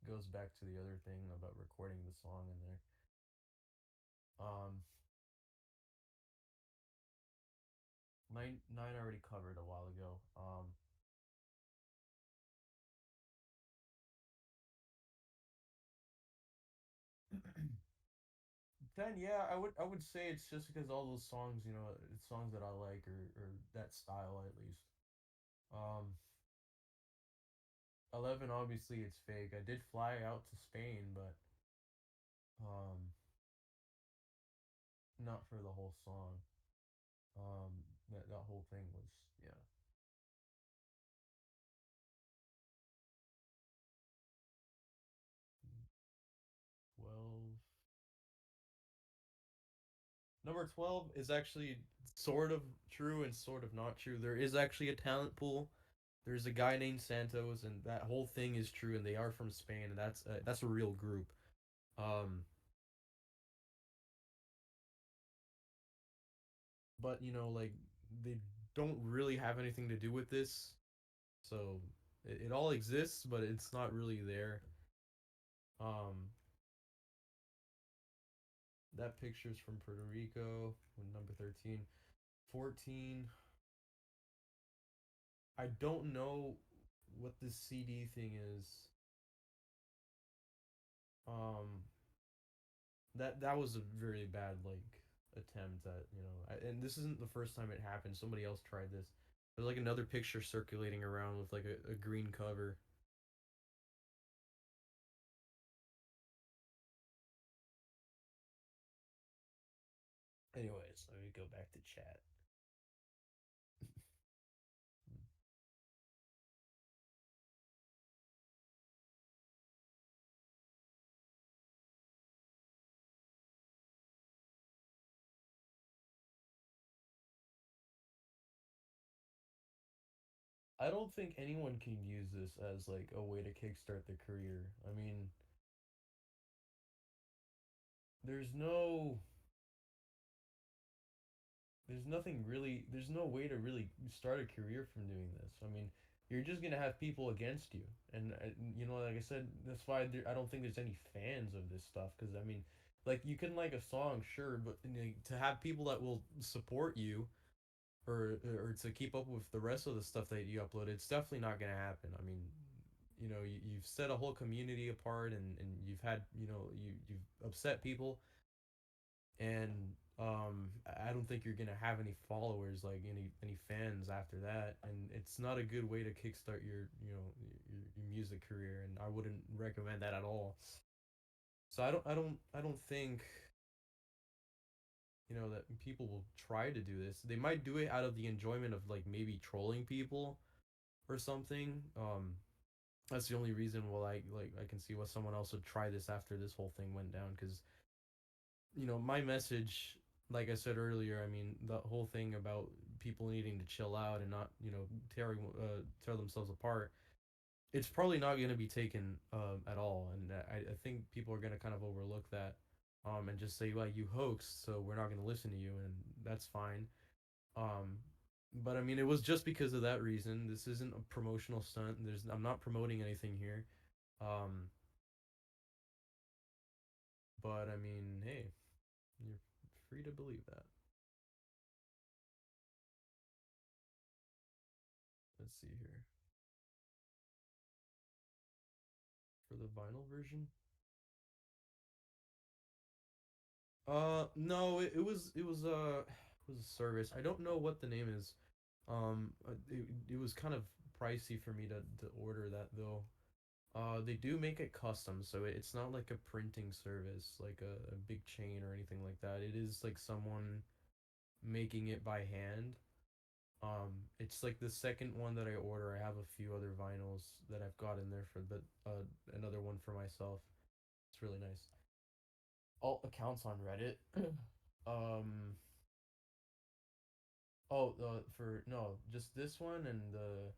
goes back to the other thing about recording the song in there. Um, 9 already covered a while ago. 10, yeah, I would say it's just because all those songs, it's songs that I like, or that style at least. Um, 11, obviously it's fake. I did fly out to Spain, but um, not for the whole song. That whole thing was, yeah. 12. Number 12 is actually sort of true and sort of not true. There is actually a talent pool. There's a guy named Santos, and that whole thing is true, and they are from Spain, and that's a real group. Um, but like they don't really have anything to do with this, so it all exists, but it's not really there. Um, that picture's from Puerto Rico with number 13. 14. I don't know what this CD thing is. Um, that was a very bad attempt at and this isn't the first time it happened. Somebody else tried this. There's like another picture circulating around with like a green cover. Anyways, let me go back to chat. I don't think anyone can use this as like a way to kickstart their career. I mean, there's no there's nothing really there's no way to really start a career from doing this. I mean, you're just gonna have people against you, and like I said, that's why I don't think there's any fans of this stuff. Because I mean, like you can like a song, sure, but to have people that will support you or to keep up with the rest of the stuff that you upload, it's definitely not gonna happen. I mean, you've set a whole community apart, and you've had you've upset people, and I don't think you're gonna have any followers, like any fans after that, and it's not a good way to kickstart your your music career, and I wouldn't recommend that at all. So I don't think that people will try to do this. They might do it out of the enjoyment of like maybe trolling people or something. That's the only reason why I can see why someone else would try this after this whole thing went down, because my message, like I said earlier, I mean, the whole thing about people needing to chill out and not, tear themselves apart, it's probably not going to be taken at all. And I think people are going to kind of overlook that, and just say, well, you hoax, so we're not going to listen to you, and that's fine. Um, but I mean, it was just because of that reason. This isn't a promotional stunt. I'm not promoting anything here. Um, but I mean, hey, you're free to believe that. Let's see here for the vinyl version. No, it was a service. I don't know what the name is. It was kind of pricey for me to order that though. They do make it custom, so it's not like a printing service, like a big chain or anything like that. It is like someone making it by hand. It's like the second one that I order. I have a few other vinyls that I've got in there for the another one for myself. It's really nice. All accounts on Reddit. um, Oh, for no, just this one and the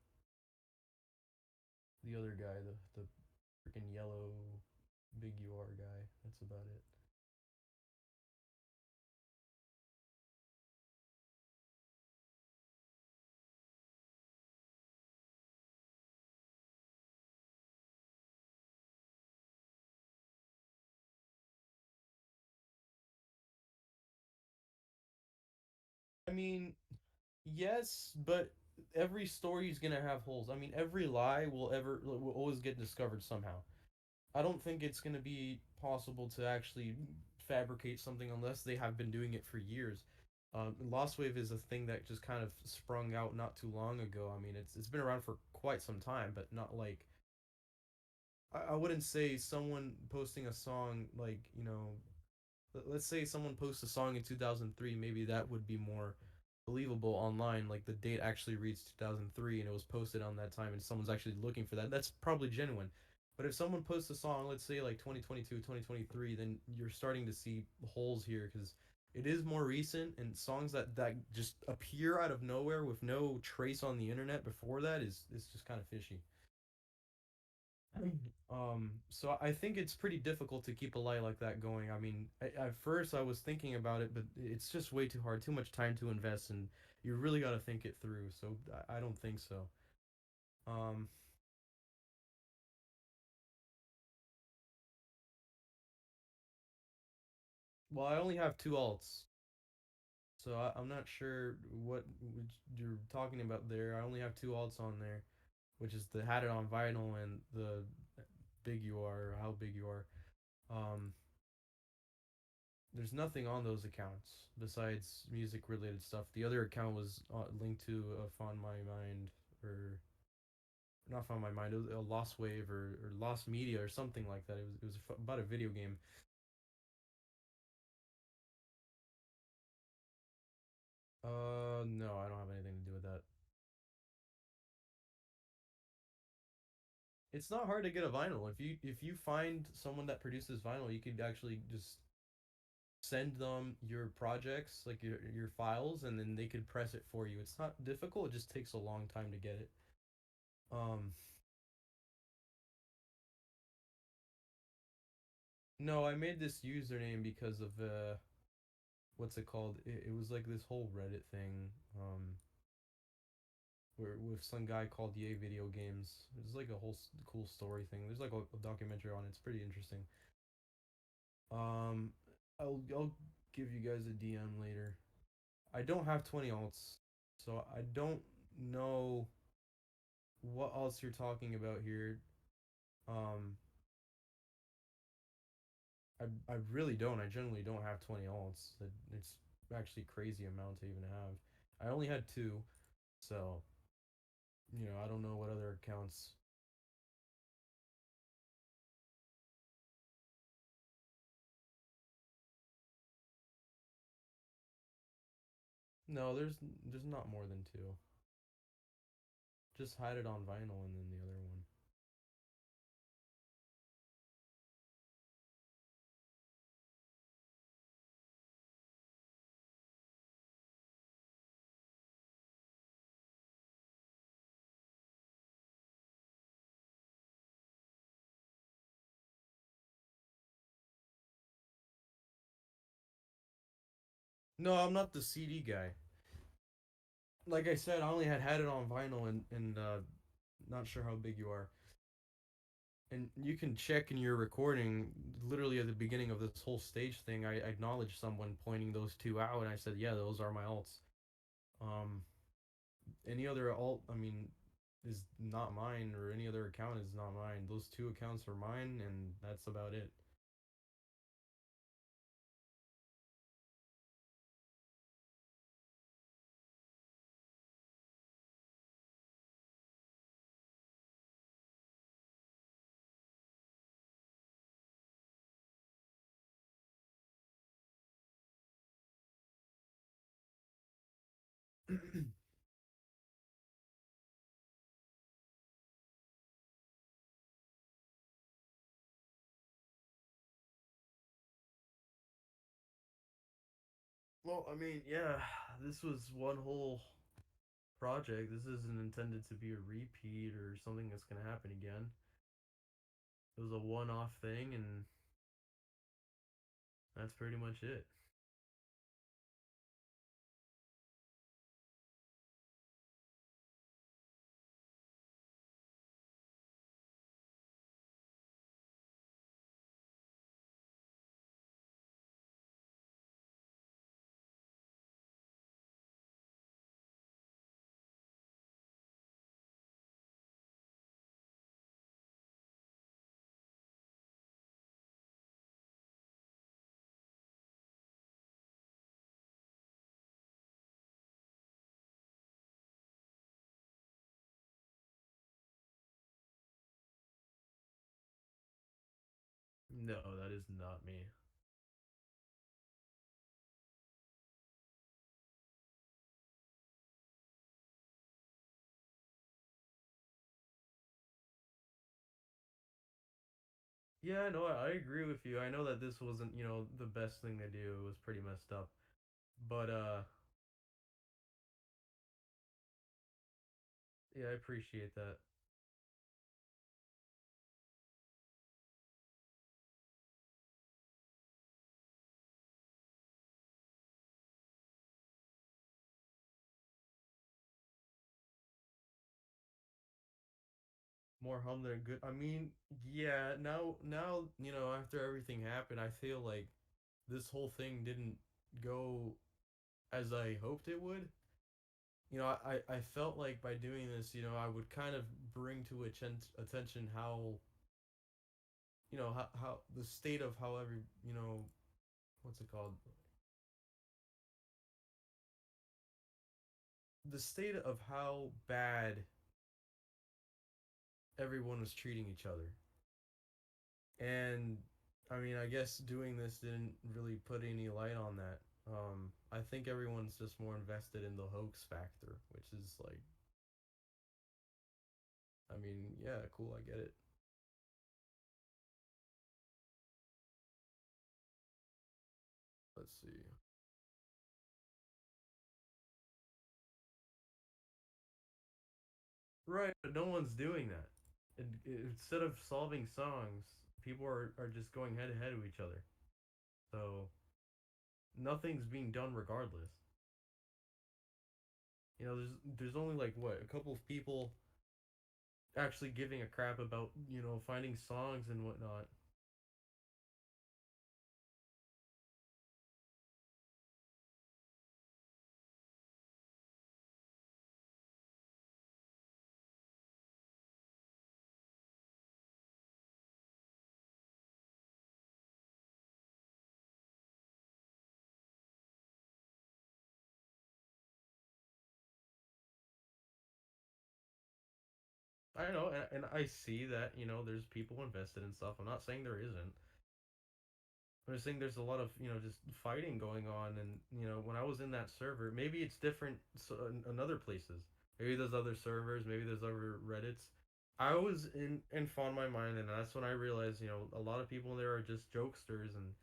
other guy, the freaking yellow big UR guy. That's about it. I mean, yes, but every story is gonna have holes. I mean, every lie will always get discovered somehow. I don't think it's gonna be possible to actually fabricate something unless they have been doing it for years. Lost Wave is a thing that just kind of sprung out not too long ago. I mean, it's been around for quite some time, but not like I wouldn't say someone posting a song like, let's say someone posts a song in 2003, maybe that would be more believable online. Like the date actually reads 2003 and it was posted on that time and someone's actually looking for that. That's probably genuine. But if someone posts a song, let's say like 2022, 2023, then you're starting to see holes here because it is more recent, and songs that just appear out of nowhere with no trace on the internet before that is just kind of fishy. So I think it's pretty difficult to keep a lie like that going. I mean, at first I was thinking about it, but it's just way too hard, too much time to invest, and you really got to think it through. So I don't think so. Um, well, I only have two alts, so I'm not sure what which you're talking about there. I only have two alts on there, which is the Had It on Vinyl and the Big You Are, or How Big You Are. Um, there's nothing on those accounts besides music related stuff. The other account was linked to Find My Mind, or not Find My Mind, it was a Lost Wave, or Lost Media or something like that. It was about a video game. No, I don't have anything to do with that. It's not hard to get a vinyl. If you find someone that produces vinyl, you could actually just send them your projects, like your files, and then they could press it for you. It's not difficult. It just takes a long time to get it. Um, no, I made this username because of what's it called? It was like this whole Reddit thing, where with some guy called Yay Video Games. It's like a whole cool story thing. There's like a documentary on it. It's pretty interesting. Um, I'll give you guys a DM later. I don't have 20 alts, so I don't know what else you're talking about here. Um, I really don't. I generally don't have 20 alts. It's actually a crazy amount to even have. I only had two, so I don't know what other accounts. No, there's not more than two. Just hide it on vinyl and then the other one. No, I'm not the CD guy. Like I said, I only had it on vinyl and not sure how big you are. And you can check in your recording, literally at the beginning of this whole stage thing, I acknowledged someone pointing those two out, and I said, "Yeah, those are my alts." Um, any other alt, I mean, is not mine, or any other account is not mine. Those two accounts are mine, and that's about it. Well, I mean, yeah, this was one whole project. This isn't intended to be a repeat or something that's gonna happen again. It was a one-off thing, and that's pretty much it. No, that is not me. Yeah, no, I agree with you. I know that this wasn't, the best thing to do. It was pretty messed up. But yeah, I appreciate that. More harm than good. I mean, yeah, now, after everything happened, I feel like this whole thing didn't go as I hoped it would. I felt like by doing this, I would kind of bring to attention how, how the state of how what's it called? The state of how bad everyone was treating each other. And I mean, I guess doing this didn't really put any light on that. I think everyone's just more invested in the hoax factor, which is like, I mean, yeah, cool, I get it. Let's see. Right, but no one's doing that. Instead of solving songs, people are just going head to head with each other. So nothing's being done regardless. There's only like what a couple of people actually giving a crap about finding songs and whatnot. I know, and I see that, there's people invested in stuff. I'm not saying there isn't. I'm just saying there's a lot of, just fighting going on. And, when I was in that server, maybe it's different in other places. Maybe there's other servers, maybe there's other Reddits. I was in Fawn My Mind, and that's when I realized, a lot of people there are just jokesters, and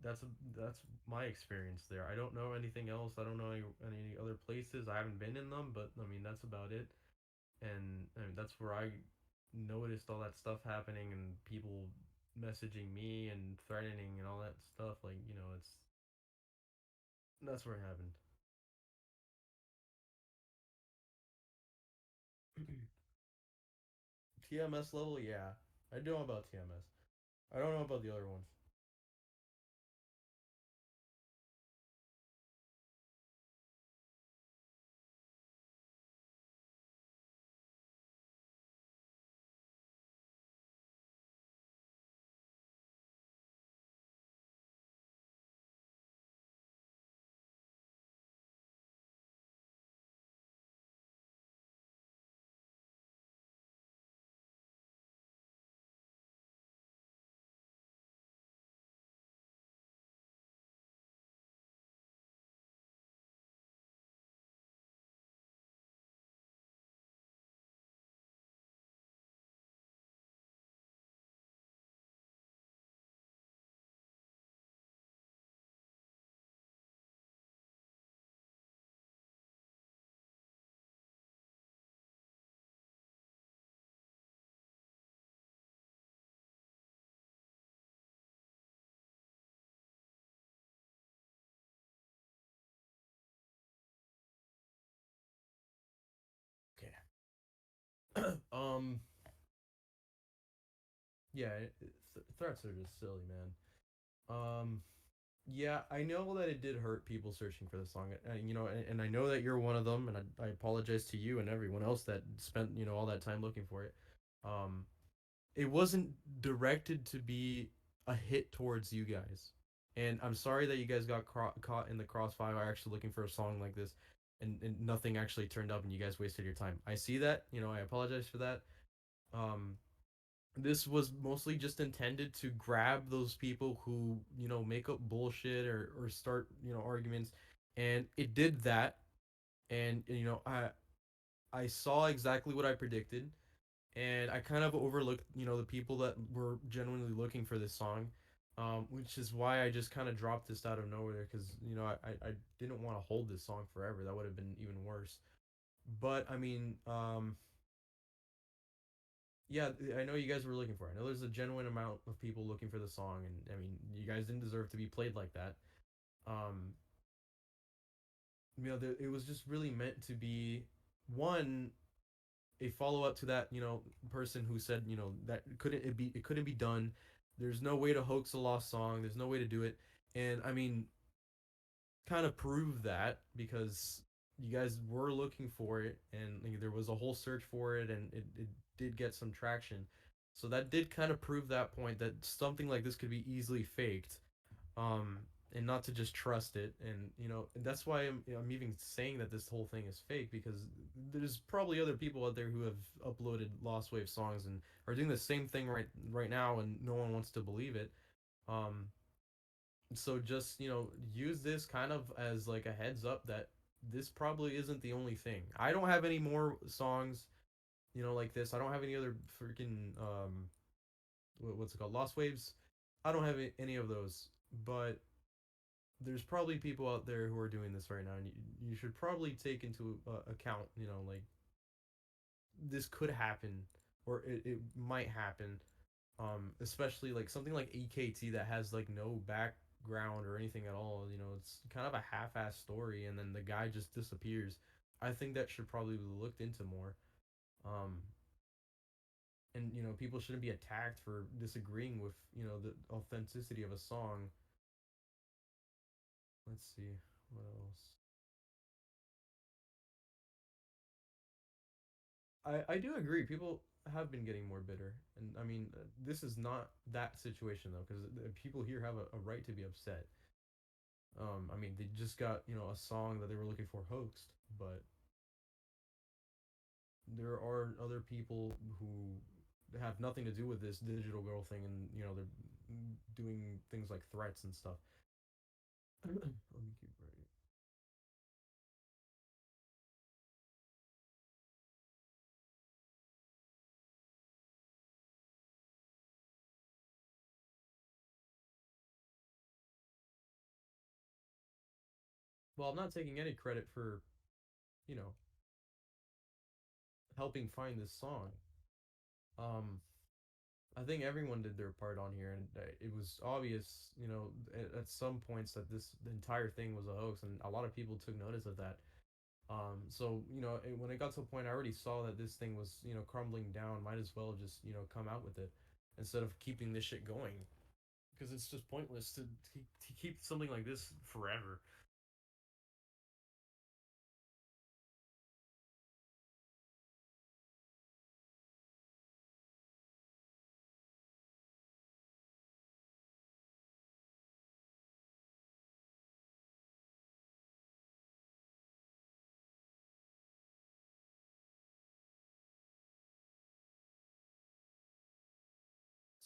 that's that's my experience there. I don't know anything else. I don't know any other places. I haven't been in them, but I mean that's about it. And that's where I noticed all that stuff happening and people messaging me and threatening and all that stuff. Like, it's that's where it happened. TMS level, yeah, I do know about TMS. I don't know about the other ones. Okay. Yeah, threats are just silly, man. Yeah, I know that it did hurt people searching for the song, and I know that you're one of them, and I apologize to you and everyone else that spent, all that time looking for it. Um, it wasn't directed to be a hit towards you guys, and I'm sorry that you guys got caught in the crossfire actually looking for a song like this, and nothing actually turned up, and you guys wasted your time. I see that, I apologize for that. Um, this was mostly just intended to grab those people who make up bullshit or start arguments, and it did that. And I saw exactly what I predicted, and I kind of overlooked the people that were genuinely looking for this song, which is why I just kind of dropped this out of nowhere, because I didn't want to hold this song forever. That would have been even worse. But I mean, yeah, I know you guys were looking for it. I know there's a genuine amount of people looking for the song, and I mean, you guys didn't deserve to be played like that. Um, it was just really meant to be one a follow up to that person who said that it couldn't be done. There's no way to hoax a lost song. There's no way to do it, and I mean, kind of prove that because you guys were looking for it, and like, there was a whole search for it, and it did get some traction. So that did kind of prove that point that something like this could be easily faked, um, and not to just trust it. And that's why I'm even saying that this whole thing is fake, because there's probably other people out there who have uploaded Lost Wave songs and are doing the same thing right now, and no one wants to believe it. Um, so just use this kind of as like a heads up that this probably isn't the only thing. I don't have any more songs like this. I don't have any other freaking what's it called, Lost Waves. I don't have any of those, but there's probably people out there who are doing this right now, and you should probably take into account, like this could happen, or it might happen. Especially like something like EKT that has like no background or anything at all. It's kind of a half-ass story, and then the guy just disappears. I think that should probably be looked into more. Um, and people shouldn't be attacked for disagreeing with the authenticity of a song. Let's see what else. I do agree. People have been getting more bitter, and I mean, this is not that situation though, because people here have a right to be upset. I mean, they just got a song that they were looking for hoaxed, but there are other people who have nothing to do with this digital girl thing, and they're doing things like threats and stuff. Let me keep writing. Well, I'm not taking any credit for you know helping find this song. Um, I think everyone did their part on here, and it was obvious, at some points that this the entire thing was a hoax, and a lot of people took notice of that. So when it got to a point, I already saw that this thing was crumbling down. Might as well just come out with it instead of keeping this shit going, because it's just pointless to keep something like this forever.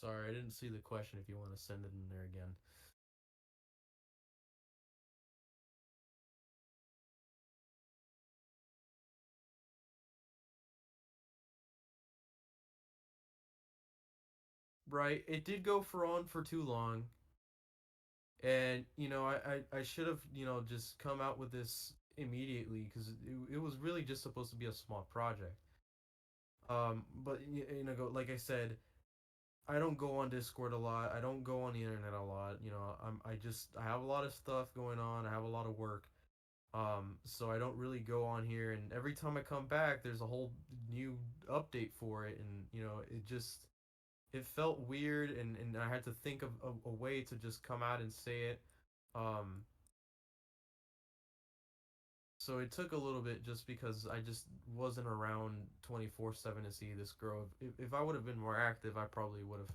Sorry, I didn't see the question. If you want to send it in there again. Right, it did go for on for too long, and I should have just come out with this immediately, because it was really just supposed to be a small project. But like I said, I don't go on Discord a lot. I don't go on the internet a lot. I have a lot of stuff going on. I have a lot of work. So I don't really go on here, and every time I come back, there's a whole new update for it, and it felt weird, and I had to think of a way to just come out and say it. Um, so it took a little bit, just because I just wasn't around 24/7 to see this girl. If I would have been more active, I probably would have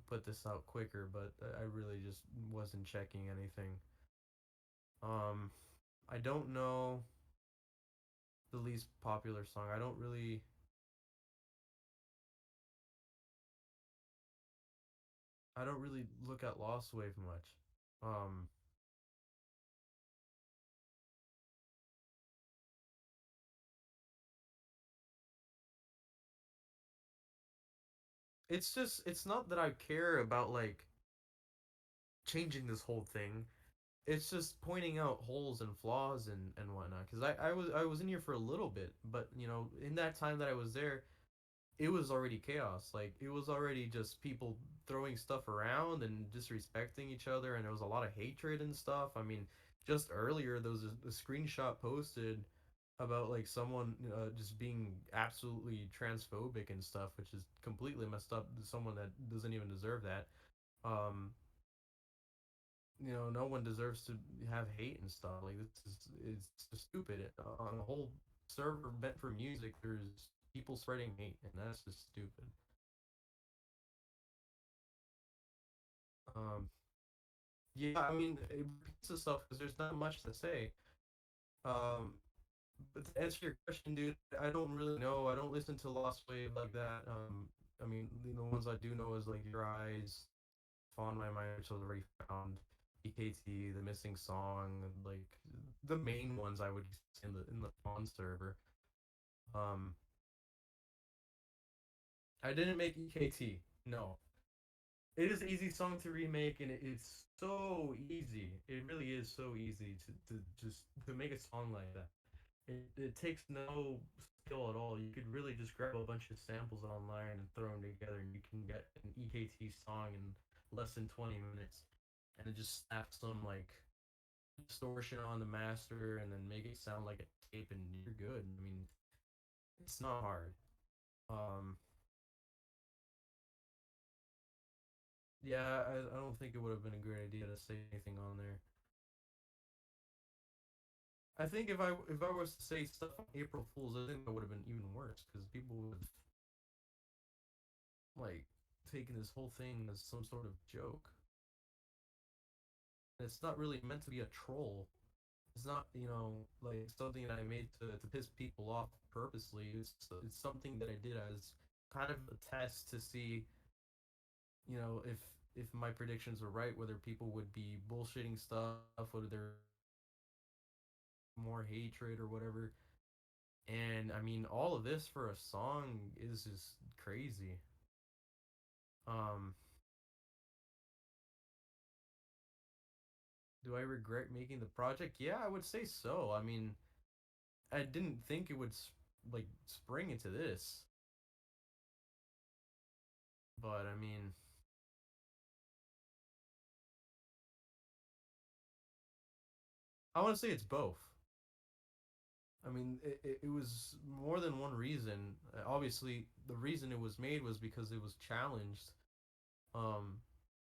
put this out quicker, but I really just wasn't checking anything. Um, I don't know the least popular song. I don't really look at Lost Wave much. Um, it's not that I care about like changing this whole thing. It's just pointing out holes and flaws and whatnot. Because I was in here for a little bit, but in that time that I was there, it was already chaos. Like, it was already just people throwing stuff around and disrespecting each other, and there was a lot of hatred and stuff. I mean, just earlier there was a screenshot posted about like someone just being absolutely transphobic and stuff, which is completely messed up. Someone that doesn't even deserve that. Um, no one deserves to have hate and stuff. Like, this is it's just stupid. On a whole server meant for music, there's people spreading hate, and that's just stupid. Um, yeah, I mean, it repeats itself because there's not much to say. Um, but to answer your question, dude, I don't really know. I don't listen to Lost Wave like that. I mean, the ones I do know is like Your Eyes, Fawn My Mind, which was already found, EKT, The Missing Song, like the main ones I would say in the Fawn server. Um, I didn't make EKT. No, it is an easy song to remake, and it's so easy. It really is so easy to just to make a song like that. It takes no skill at all. You could really just grab a bunch of samples online and throw them together, and you can get an EKT song in less than 20 minutes. And it just snaps some like distortion on the master, and then make it sound like a tape, and you're good. I mean, it's not hard. Um, yeah, I don't think it would have been a great idea to say anything on there. I think if I was to say stuff on April Fools, I think that would have been even worse, because people would have like taken this whole thing as some sort of joke. It's not really meant to be a troll. It's not, like something that I made to piss people off purposely. It's something that I did as kind of a test to see, if my predictions were right, whether people would be bullshitting stuff, whether there more hatred or whatever. And I mean, all of this for a song is just crazy. Um, do I regret making the project? Yeah, I would say so. I mean, I didn't think it would like spring into this, but I mean, I want to say it's both. I mean, it was more than one reason. Obviously, the reason it was made was because it was challenged. Um,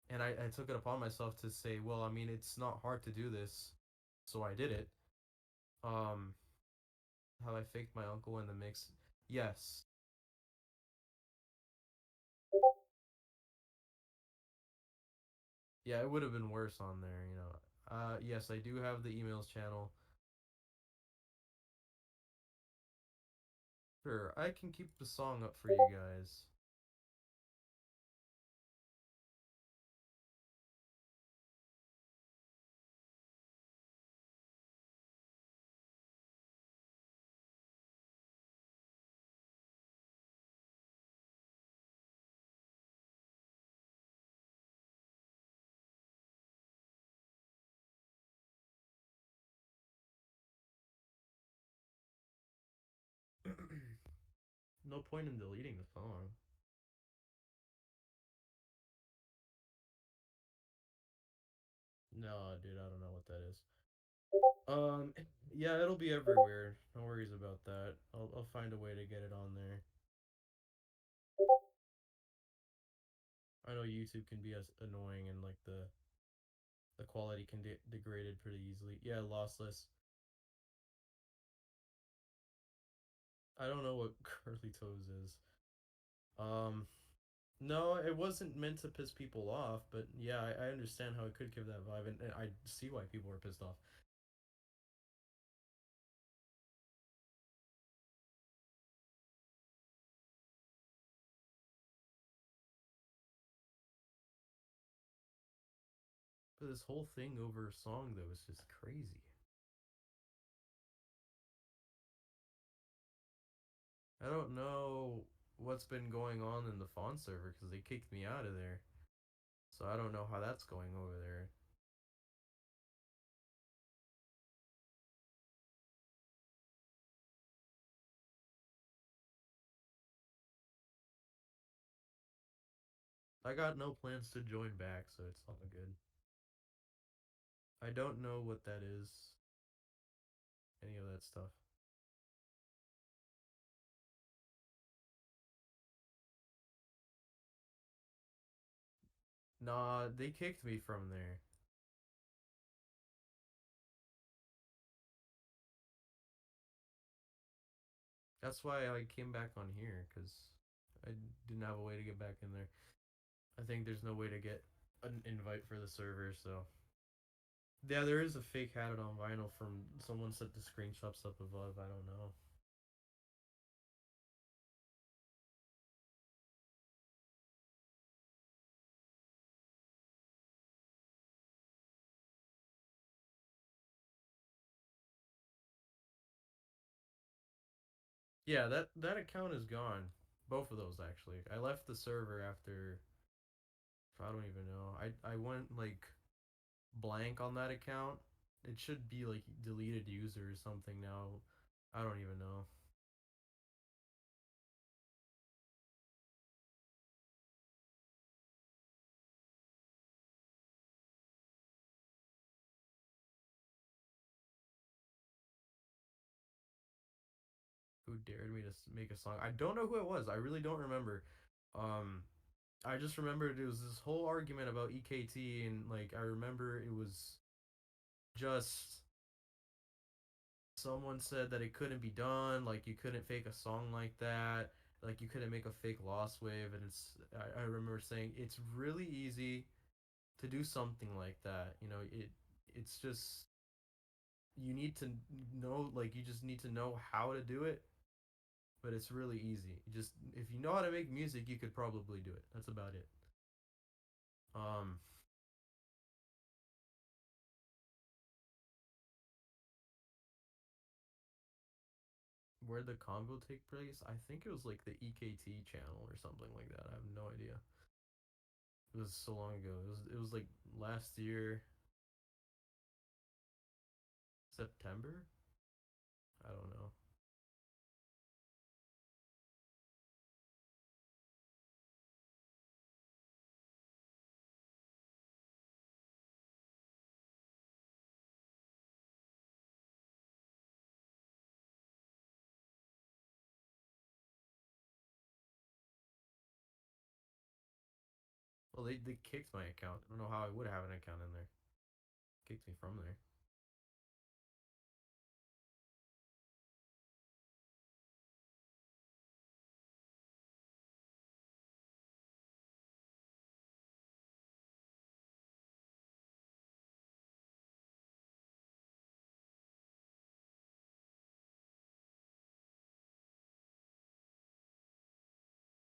and I took it upon myself to say, well, I mean, it's not hard to do this, so I did it. Um, how I faked my uncle in the mix. Yes. Yeah, it would have been worse on there. Yes, I do have the emails channel. Sure, I can keep the song up for you guys. No point in deleting the song. No, dude, I don't know what that is. Um, yeah, it'll be everywhere. No worries about that. I'll find a way to get it on there. I know YouTube can be as annoying and like the quality can be degraded pretty easily. Yeah, lossless. I don't know what curly toes is. Um, no, it wasn't meant to piss people off, but yeah, I understand how it could give that vibe, and I see why people are pissed off. But this whole thing over a song though is just crazy. I don't know what's been going on in the font server because they kicked me out of there. So I don't know how that's going over there. I got no plans to join back, so it's all good. I don't know what that is, any of that stuff. Nah, they kicked me from there. That's why I came back on here, because I didn't have a way to get back in there. I think there's no way to get an invite for the server, so. Yeah, there is a fake Had It on Vinyl from someone sent the screenshots up above. I don't know. Yeah, that account is gone. Both of those actually. I left the server after I don't even know. I went like blank on that account. It should be like deleted user or something now. I don't even know. Who dared me to make a song? I don't know who it was. I really don't remember. Um, I just remembered it was this whole argument about EKT, and like I remember it was just someone said that it couldn't be done. Like you couldn't fake a song like that. Like you couldn't make a fake lost wave, and I remember saying it's really easy to do something like that. It's just you need to know, like, you just need to know how to do it, but it's really easy. Just if you know how to make music, you could probably do it. That's about it. Um, where the convo take place, I think it was like the EKT channel or something like that. I have no idea. It was so long ago. It was like last year, September. I don't know. Well, they kicked my account. I don't know how I would have an account in there. Kicked me from there.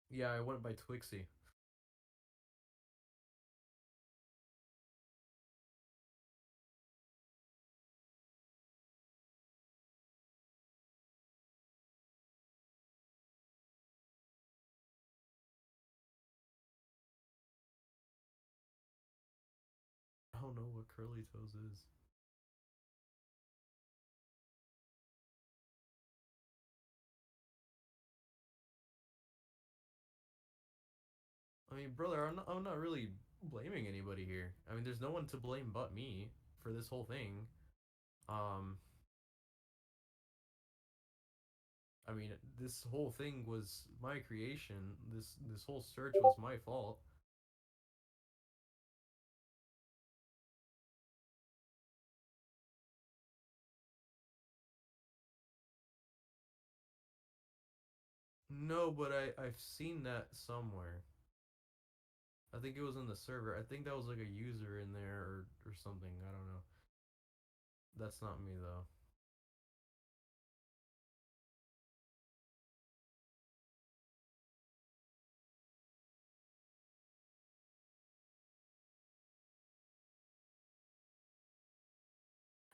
Yeah, I went by Twixie. I don't know what Curly Toes is. I mean, brother, I'm not really blaming anybody here. I mean, there's no one to blame but me for this whole thing. Um, I mean, this whole thing was my creation. This whole search was my fault. No, but I've seen that somewhere. I think it was in the server. I think that was like a user in there or something. I don't know. That's not me though.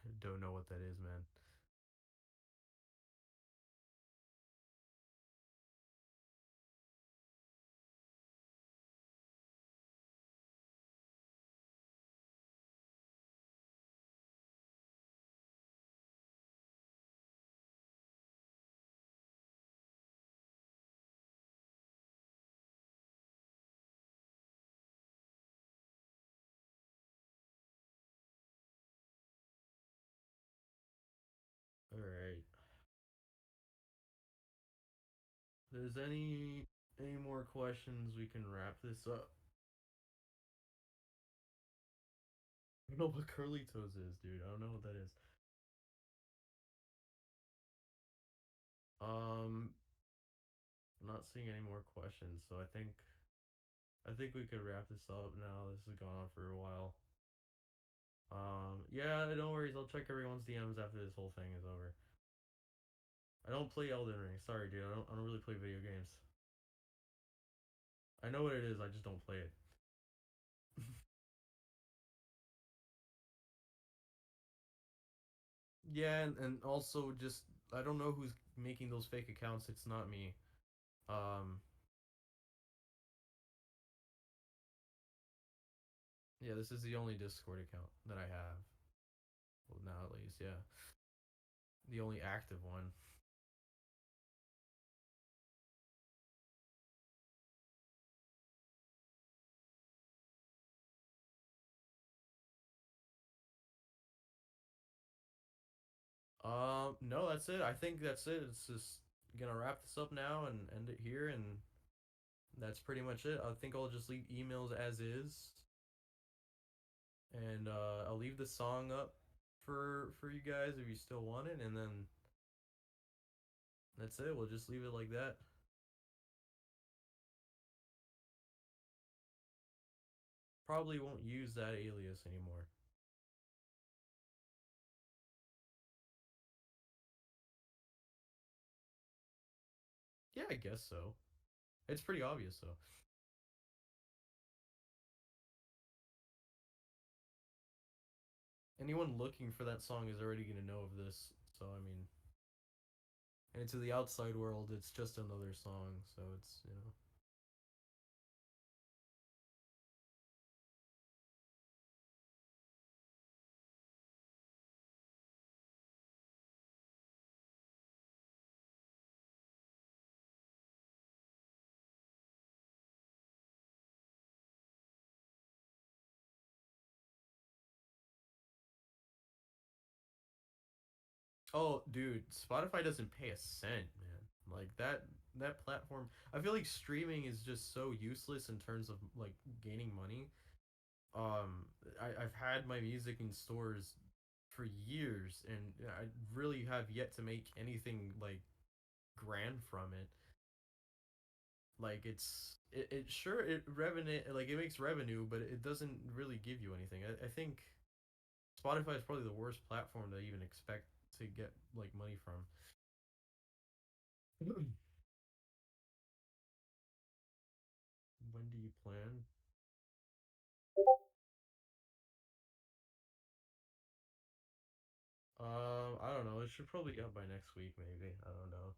I don't know what that is, man. All right. If there's any more questions, we can wrap this up. I don't know what curly toes is, dude. I don't know what that is. Um, I'm not seeing any more questions, so I think we could wrap this up now. This has gone on for a while. Yeah, no worries. I'll check everyone's DMs after this whole thing is over. I don't play Elden Ring. Sorry, dude. I don't really play video games. I know what it is. I just don't play it. Yeah, and also just I don't know who's making those fake accounts. It's not me. Um, yeah, this is the only Discord account that I have. Well, now at least, yeah, the only active one. No, that's it. I think that's it. It's just gonna wrap this up now and end it here, and that's pretty much it. I think I'll just leave emails as is, and I'll leave the song up for you guys if you still want it, and then that's it. We'll just leave it like that. Probably won't use that alias anymore. Yeah, I guess so. It's pretty obvious though. Anyone looking for that song is already gonna know of this. So I mean, and to the outside world, it's just another song. So it's oh, dude, Spotify doesn't pay a cent, man. Like that platform, I feel like streaming is just so useless in terms of like gaining money. Um, I've had my music in stores for years, and I really have yet to make anything like grand from it. Like it sure it revenue like it makes revenue, but it doesn't really give you anything. I think Spotify is probably the worst platform to even expect to get like money from. When do you plan? I don't know. It should probably be up by next week, maybe. I don't know.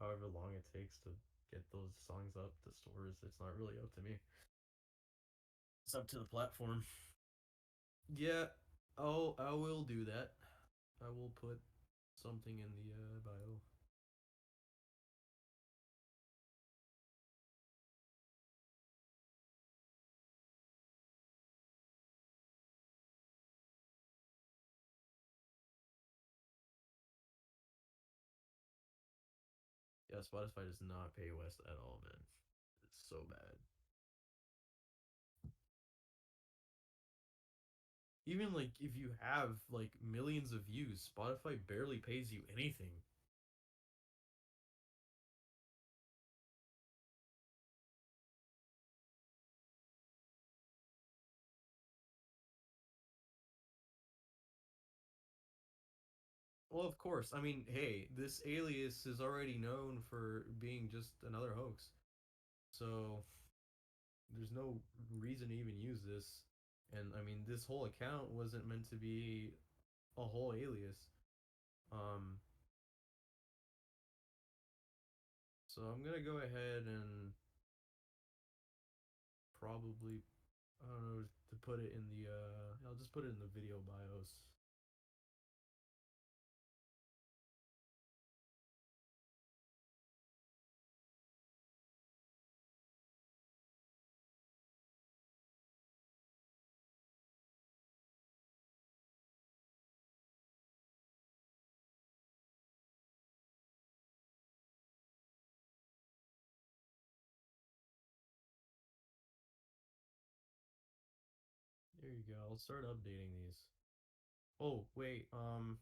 However long it takes to get those songs up to stores, it's not really up to me. It's up to the platform. Yeah, I will do that. I will put something in the bio. Yeah, Spotify does not pay West at all, man. It's so bad. Even like if you have like millions of views, Spotify barely pays you anything. Well, of course. I mean, hey, this alias is already known for being just another hoax. So there's no reason to even use this. And I mean, this whole account wasn't meant to be a whole alias. Um, so I'm gonna go ahead and probably I don't know to put it in the I'll just put it in the video bios. There you go. I'll start updating these. Oh, wait. Hmm.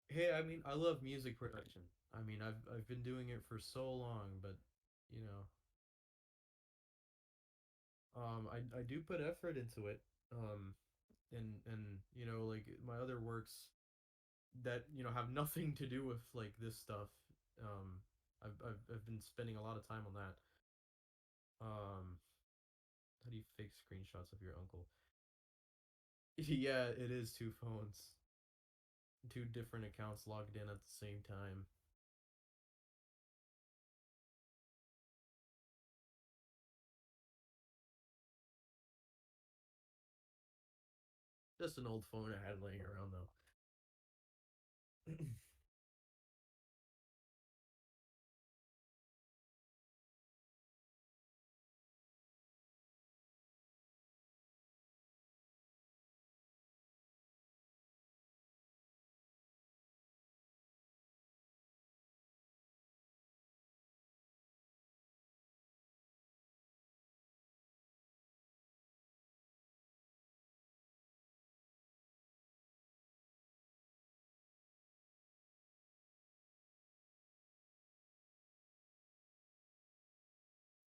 Hey, I mean, I love music production. I mean, I've been doing it for so long, but you know, I do put effort into it. And like my other works that have nothing to do with like this stuff. Um, I've been spending a lot of time on that. Um, how do you fake screenshots of your uncle? Yeah, it is two phones, two different accounts logged in at the same time. Just an old phone I had laying around though.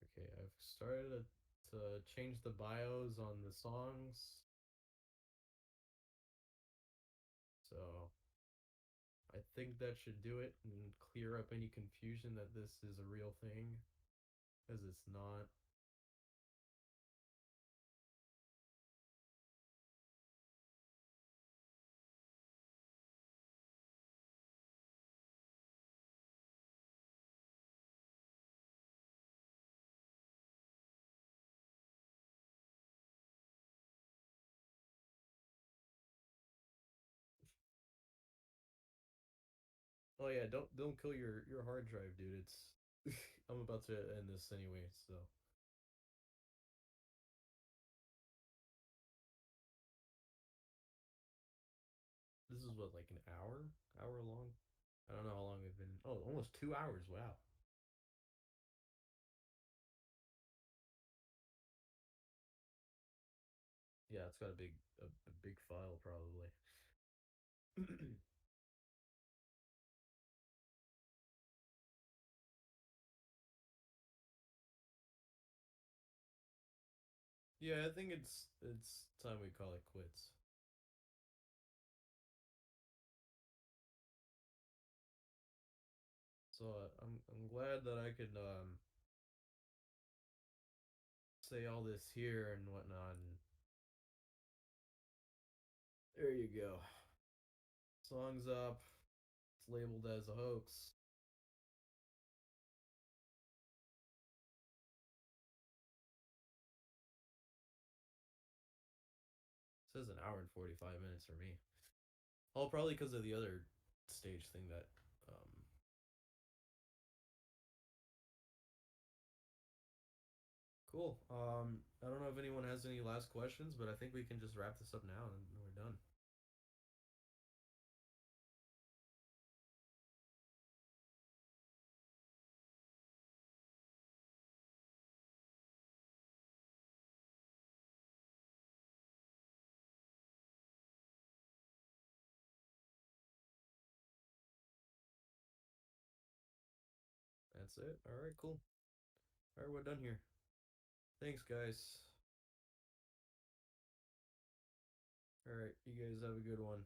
Okay, I've started to change the bios on the songs. I think that should do it and clear up any confusion that this is a real thing, because it's not. Oh yeah, don't kill your hard drive, dude. It's I'm about to end this anyway, so this is what, like an hour long. I don't know how long we've been. Oh, almost 2 hours. Wow. Yeah, it's got a big file probably. Yeah, I think it's time we call it quits. So I'm glad that I could say all this here and whatnot. And there you go. Song's up. It's labeled as a hoax. It says an hour and 45 minutes for me. Oh, probably because of the other stage thing that. Um, cool. I don't know if anyone has any last questions, but I think we can just wrap this up now and we're done. That's it. All right, cool. All right, we're done here. Thanks, guys. All right, you guys have a good one.